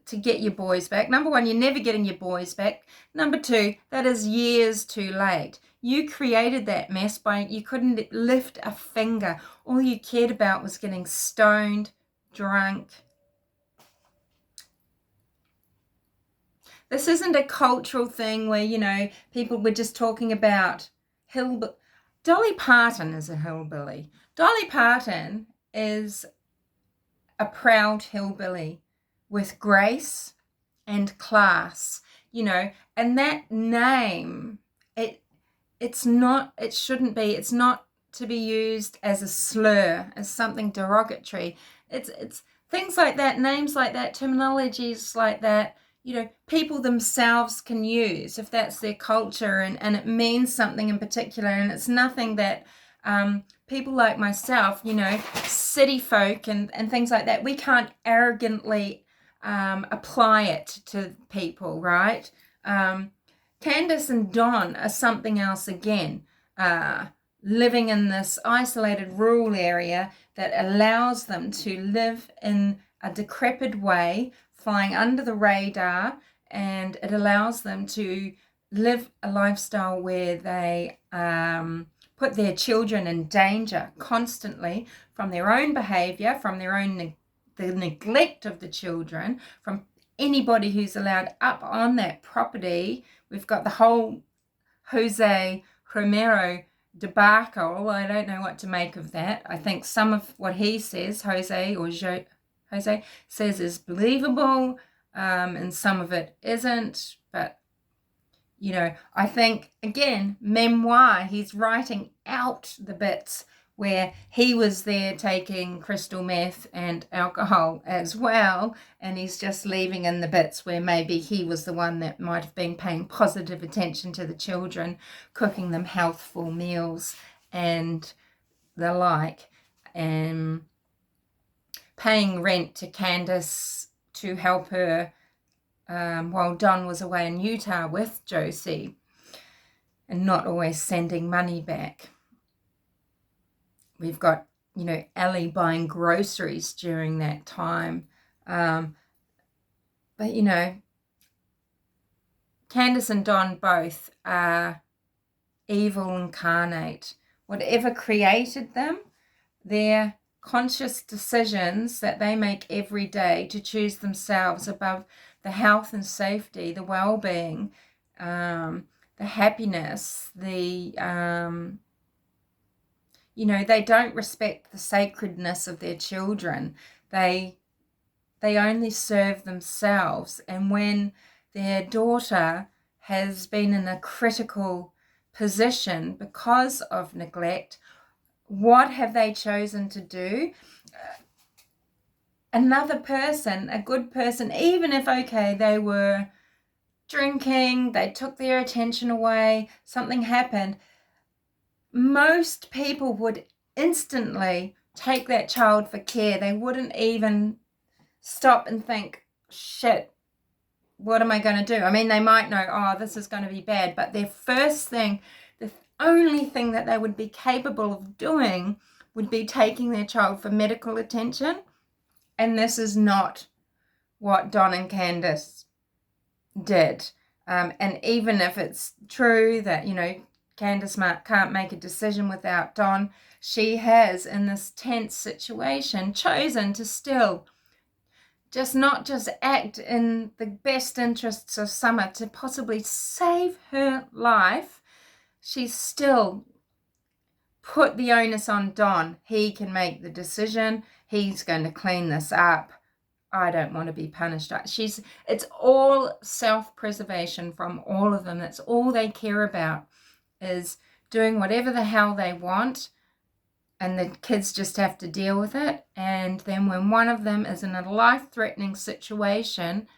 to get your boys back? Number one, you're never getting your boys back. Number two, that is years too late. You created that mess you couldn't lift a finger. All you cared about was getting stoned, drunk. This isn't a cultural thing where, people were just talking about hillbilly. Dolly Parton is a hillbilly. Dolly Parton is a proud hillbilly with grace and class, and that name, it's not to be used as a slur, as something derogatory. It's things like that, names like that, terminologies like that, people themselves can use if that's their culture, and it means something in particular, and it's nothing that people like myself, city folk and things like that, we can't arrogantly apply it to people, right? Candus and Don are something else again, living in this isolated rural area that allows them to live in a decrepit way, flying under the radar, and it allows them to live a lifestyle where they put their children in danger constantly from their own behavior, from their own the neglect of the children, from anybody who's allowed up on that property. We've got the whole Jose Romero debacle. I don't know what to make of that. I think some of what he says, Jose says, is believable, and some of it isn't. But, I think, again, memoir, he's writing out the bits where he was there taking crystal meth and alcohol as well, and he's just leaving in the bits where maybe he was the one that might have been paying positive attention to the children, cooking them healthful meals and the like, and paying rent to Candus to help her while Don was away in Utah with Josie, and not always sending money back. We've got, Ellie buying groceries during that time. But, Candus and Don both are evil incarnate. Whatever created them, their conscious decisions that they make every day to choose themselves above the health and safety, the well-being, the happiness, they don't respect the sacredness of their children. They only serve themselves. And when their daughter has been in a critical position because of neglect, what have they chosen to do? Another person, a good person, even if, okay, they were drinking, they took their attention away, something happened, most people would instantly take that child for care. They wouldn't even stop and think, shit, what am I going to do? I mean, they might know, oh, this is going to be bad, but their first thing, the only thing that they would be capable of doing would be taking their child for medical attention. And this is not what Don and Candus did. And even if it's true that, Candus can't make a decision without Don, she has, in this tense situation, chosen to still not just act in the best interests of Summer to possibly save her life. She's still put the onus on Don. He can make the decision. He's going to clean this up. I don't want to be punished. It's all self-preservation from all of them. That's all they care about, is doing whatever the hell they want and the kids just have to deal with it. And then when one of them is in a life-threatening situation,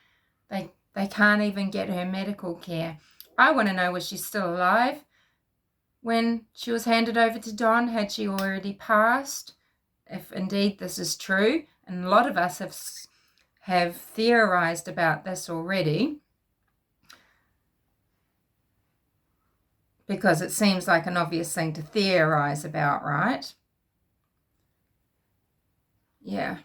they can't even get her medical care. I want to know, was she still alive when she was handed over to Don? Had she already passed? If indeed this is true, and a lot of us have theorized about this already, because it seems like an obvious thing to theorize about, right? Yeah.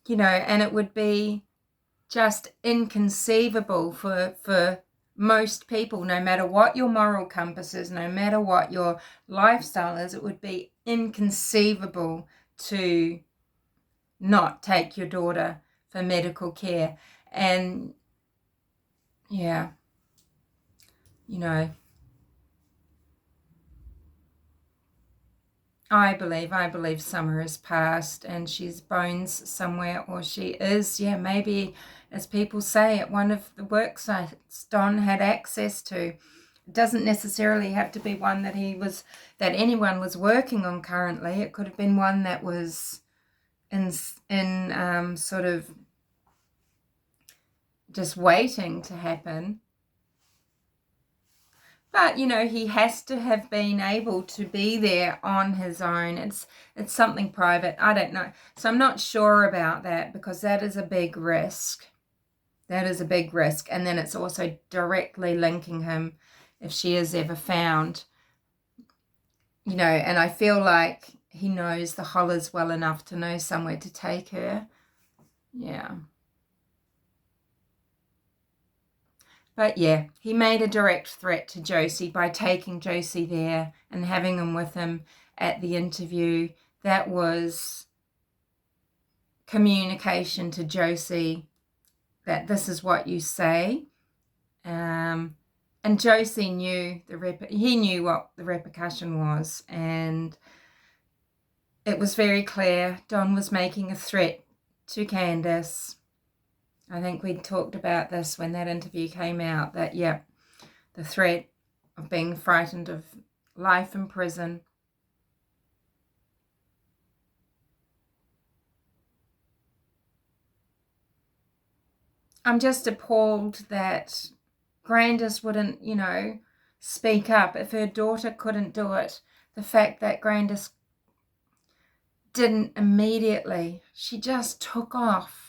You know, and it would be just inconceivable for most people, no matter what your moral compass is, no matter what your lifestyle is, it would be inconceivable to not take your daughter for medical care. And yeah, you know, I believe Summer has passed and she's bones somewhere, or she is, yeah, maybe, as people say, at one of the work sites Don had access to. It doesn't necessarily have to be one that anyone was working on currently. It could have been one that was in sort of just waiting to happen. But, you know, he has to have been able to be there on his own. It's something private. I don't know. So I'm not sure about that, because that is a big risk. That is a big risk. And then it's also directly linking him, if she is ever found. You know, and I feel like he knows the Hollers well enough to know somewhere to take her. Yeah. But yeah, he made a direct threat to Josie by taking Josie there and having him with him at the interview. That was communication to Josie that this is what you say. And Josie knew he knew what the repercussion was, and it was very clear Don was making a threat to Candus. I think we talked about this when that interview came out, that, yeah, the threat of being frightened of life in prison. I'm just appalled that Grandus wouldn't, you know, speak up. If her daughter couldn't do it, the fact that Grandus didn't immediately, she just took off.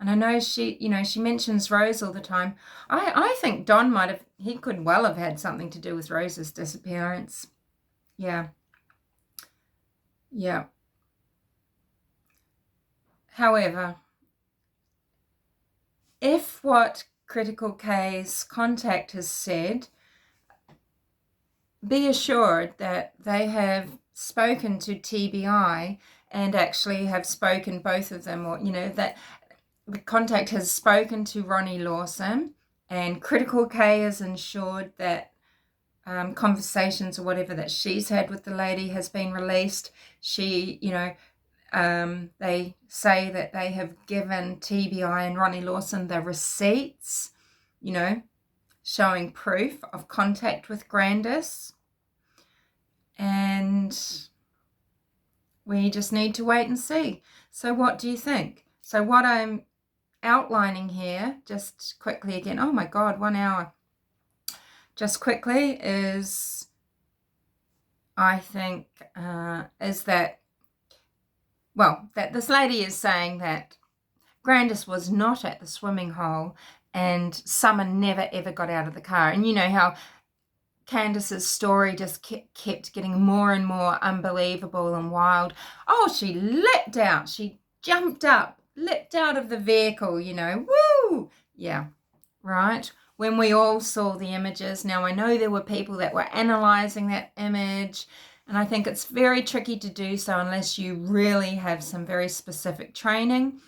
And I know she mentions Rose all the time. I think Don he could well have had something to do with Rose's disappearance. Yeah. Yeah. However, if what Critical K's contact has said, be assured that they have spoken to TBI and actually have spoken, both of them, or, you know, that the contact has spoken to Ronnie Lawson, and Critical K has ensured that conversations or whatever that she's had with the lady has been released. She, you know, they say that they have given TBI and Ronnie Lawson the receipts, you know, showing proof of contact with Grandus. And we just need to wait and see. So what do you think? So what I'm outlining here, just quickly again, oh my God, 1 hour, just quickly, is I think is that, well, that this lady is saying that Grandus was not at the swimming hole and Summer never ever got out of the car. And you know how Candace's story just kept getting more and more unbelievable and wild. Oh, she leapt out, she jumped up, leapt out of the vehicle, you know, woo! Yeah, right? When we all saw the images. Now, I know there were people that were analysing that image, and I think it's very tricky to do so unless you really have some very specific training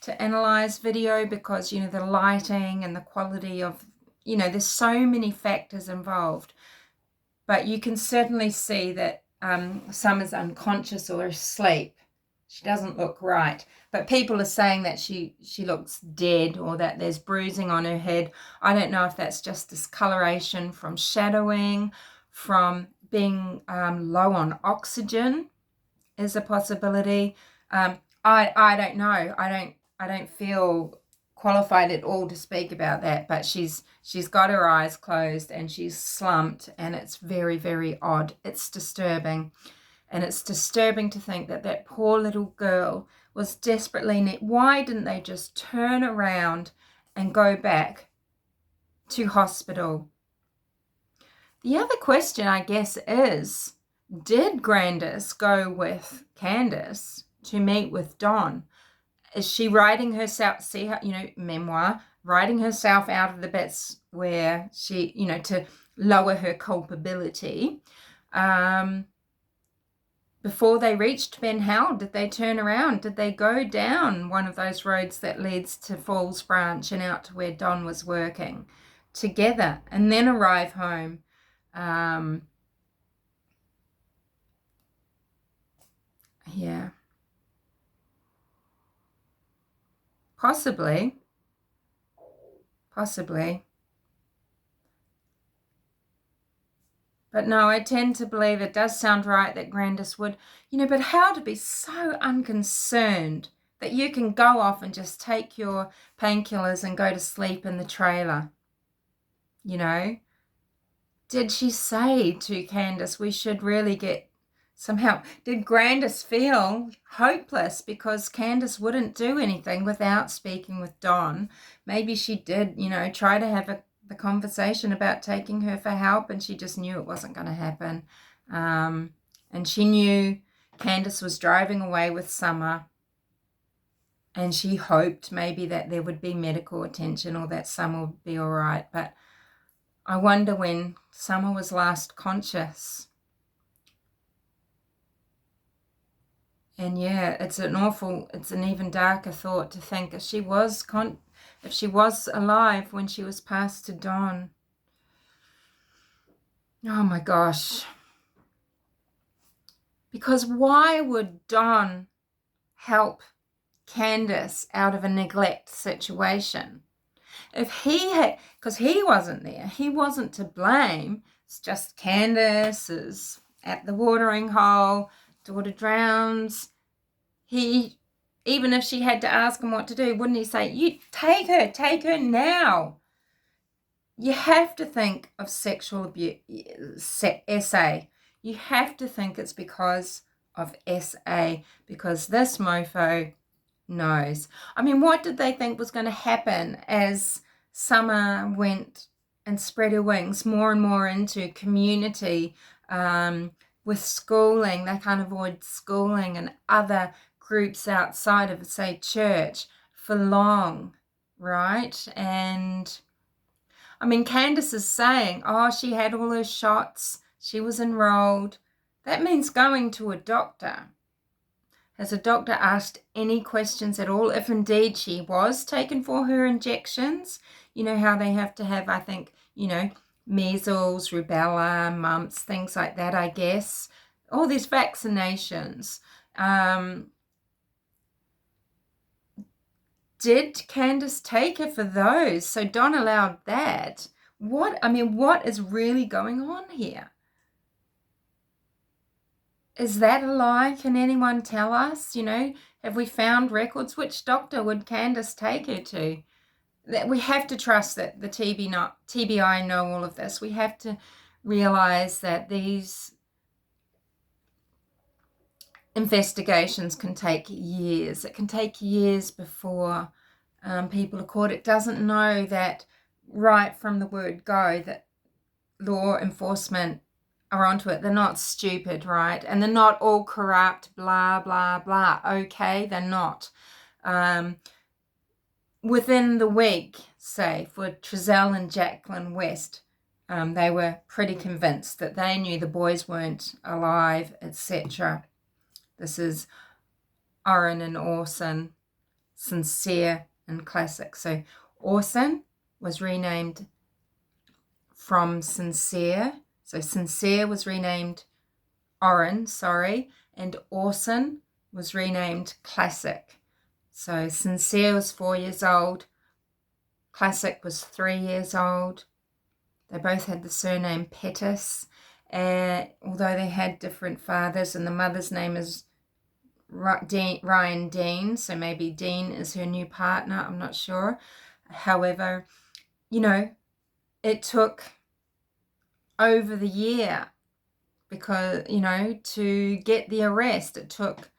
to analyse video, because, you know, the lighting and the quality of, you know, there's so many factors involved. But you can certainly see that Summer's unconscious or asleep. She doesn't look right. But people are saying that she looks dead, or that there's bruising on her head. I don't know if that's just discoloration from shadowing, from being low on oxygen is a possibility. I don't know. I don't feel qualified at all to speak about that, but she's got her eyes closed and she's slumped, and it's very, very odd. It's disturbing. And it's disturbing to think that that poor little girl was desperately why didn't they just turn around and go back to hospital? The other question, I guess, is, did Grandus go with Candus to meet with Don? Is she writing herself, see how, memoir, writing herself out of the bits where she, to lower her culpability? Before they reached Ben Howell, did they turn around? Did they go down one of those roads that leads to Falls Branch and out to where Don was working together and then arrive home? Yeah. Possibly. But no, I tend to believe it does sound right that Grandus would, but how to be so unconcerned that you can go off and just take your painkillers and go to sleep in the trailer, Did she say to Candus, we should really get some help? Did Grandus feel hopeless because Candus wouldn't do anything without speaking with Don? Maybe she did, try to have the conversation about taking her for help, and she just knew it wasn't going to happen. And she knew Candus was driving away with Summer, and she hoped maybe that there would be medical attention or that Summer would be all right. But I wonder when Summer was last conscious. And yeah, it's an even darker thought to think if she was alive when she was passed to Don. Oh my gosh. Because why would Don help Candus out of a neglect situation? If he had, because he wasn't there, he wasn't to blame. It's just Candus is at the watering hole, daughter drowns. Even if she had to ask him what to do, wouldn't he say, you take her now? You have to think of sexual abuse, SA. You have to think it's because of SA, because this mofo knows. I mean, what did they think was going to happen as Summer went and spread her wings more and more into community with schooling? They can't avoid schooling and other groups outside of, say, church for long, right? And I mean, Candus is saying, she had all her shots, she was enrolled. That means going to a doctor. Has a doctor asked any questions at all, if indeed she was taken for her injections? You know how they have to have, I think, measles, rubella, mumps, things like that, I guess. All these vaccinations. Did Candus take her for those? So Don allowed that. What is really going on here? Is that a lie? Can anyone tell us? Have we found records? Which doctor would Candus take her to? That we have to trust that the TBI know all of this. We have to realize that these investigations can take years. It can take years before people are caught. It doesn't know that right from the word go that law enforcement are onto it. They're not stupid, right? And they're not all corrupt, blah, blah, blah. Okay, they're not. Within the week, say, for Trezell and Jacqueline West, they were pretty convinced that they knew the boys weren't alive, etc. This is Orrin and Orson, Sincere and Classic. So Orson was renamed from Sincere. So Sincere was renamed Orrin, and Orson was renamed Classic. So Sincere was 4 years old. Classic was 3 years old. They both had the surname Pettis, although they had different fathers, and the mother's name is Ryan Dean, so maybe Dean is her new partner, I'm not sure. However, you know, it took over the year because, you know, to get the arrest. It took,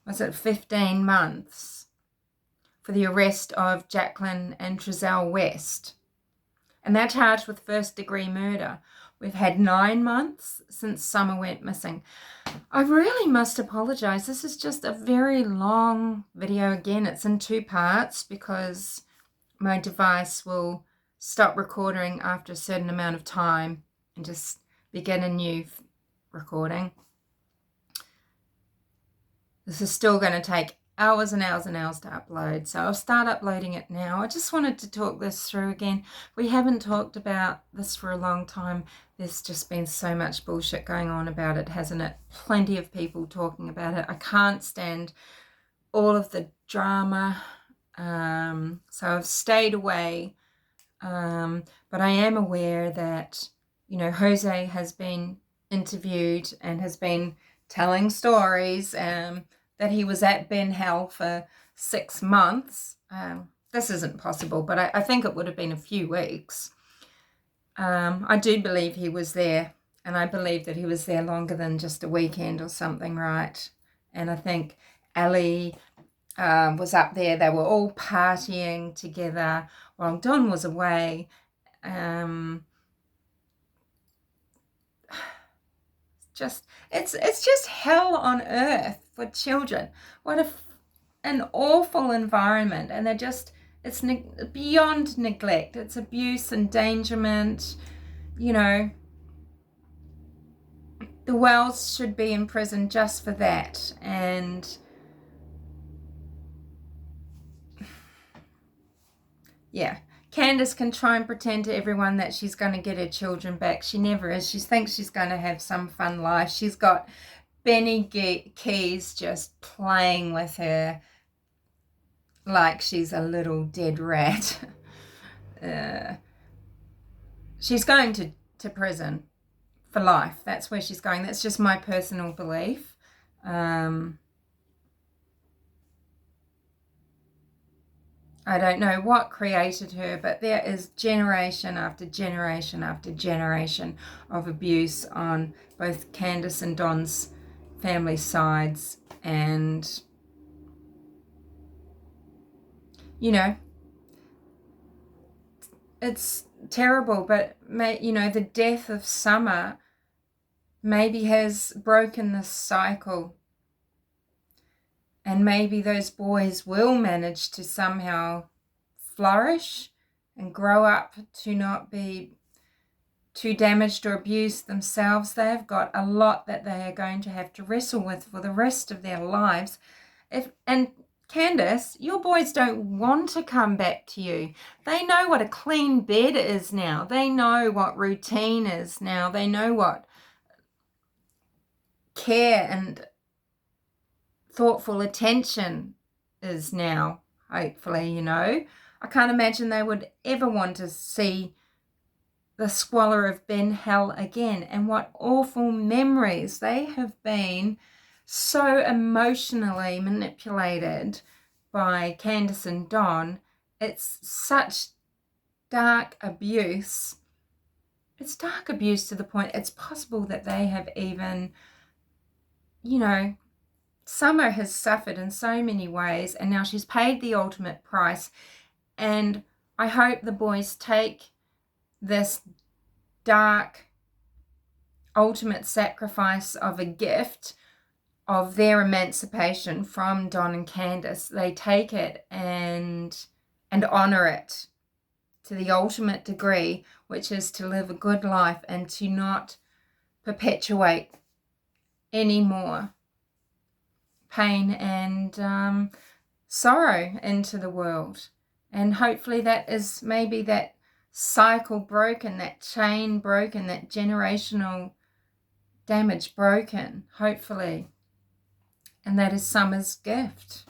was it 15 months for the arrest of Jacqueline and Trezell West. And they're charged with first-degree murder. We've had 9 months since Summer went missing. I really must apologize. This is just a very long video. Again, it's in 2 parts because my device will stop recording after a certain amount of time and just begin a new recording. This is still going to take hours and hours and hours to upload, so I'll start uploading it now. I just wanted to talk this through again. We haven't talked about this for a long time. There's just been so much bullshit going on about it, hasn't it? Plenty of people talking about it. I can't stand all of the drama, so I've stayed away, but I am aware that, you know, Jose has been interviewed and has been telling stories that he was at Ben Hell for 6 months. This isn't possible, but I think it would have been a few weeks. I do believe he was there, and I believe that he was there longer than just a weekend or something, right? And I think Ellie was up there. They were all partying together while Don was away. It's just hell on earth for children. What an awful environment, and it's beyond neglect. It's abuse, endangerment. You know, the Wells should be in prison just for that. And yeah, Candus can try and pretend to everyone that she's going to get her children back. She never is. She thinks she's going to have some fun life. She's got Benny Keys just playing with her like she's a little dead rat. She's going to prison for life. That's where she's going. That's just my personal belief. I don't know what created her, but there is generation after generation after generation of abuse on both Candus and Don's family sides. And, you know, it's terrible, but, you know, the death of Summer maybe has broken this cycle. And maybe those boys will manage to somehow flourish and grow up to not be too damaged or abused themselves. They have got a lot that they are going to have to wrestle with for the rest of their lives. And Candus, your boys don't want to come back to you. They know what a clean bed is now. They know what routine is now. They know what care and thoughtful attention is now, hopefully, you know. I can't imagine they would ever want to see the squalor of Ben Hell again. And what awful memories. They have been so emotionally manipulated by Candus and Don. It's such dark abuse. It's dark abuse to the point it's possible that they have even, you know, Summer has suffered in so many ways, and now she's paid the ultimate price. And I hope the boys take this dark ultimate sacrifice of a gift of their emancipation from Don and Candus. They take it and honor it to the ultimate degree, which is to live a good life and to not perpetuate any more pain and sorrow into the world. And hopefully that is maybe that cycle broken, that chain broken, that generational damage broken, hopefully. And that is summer's gift.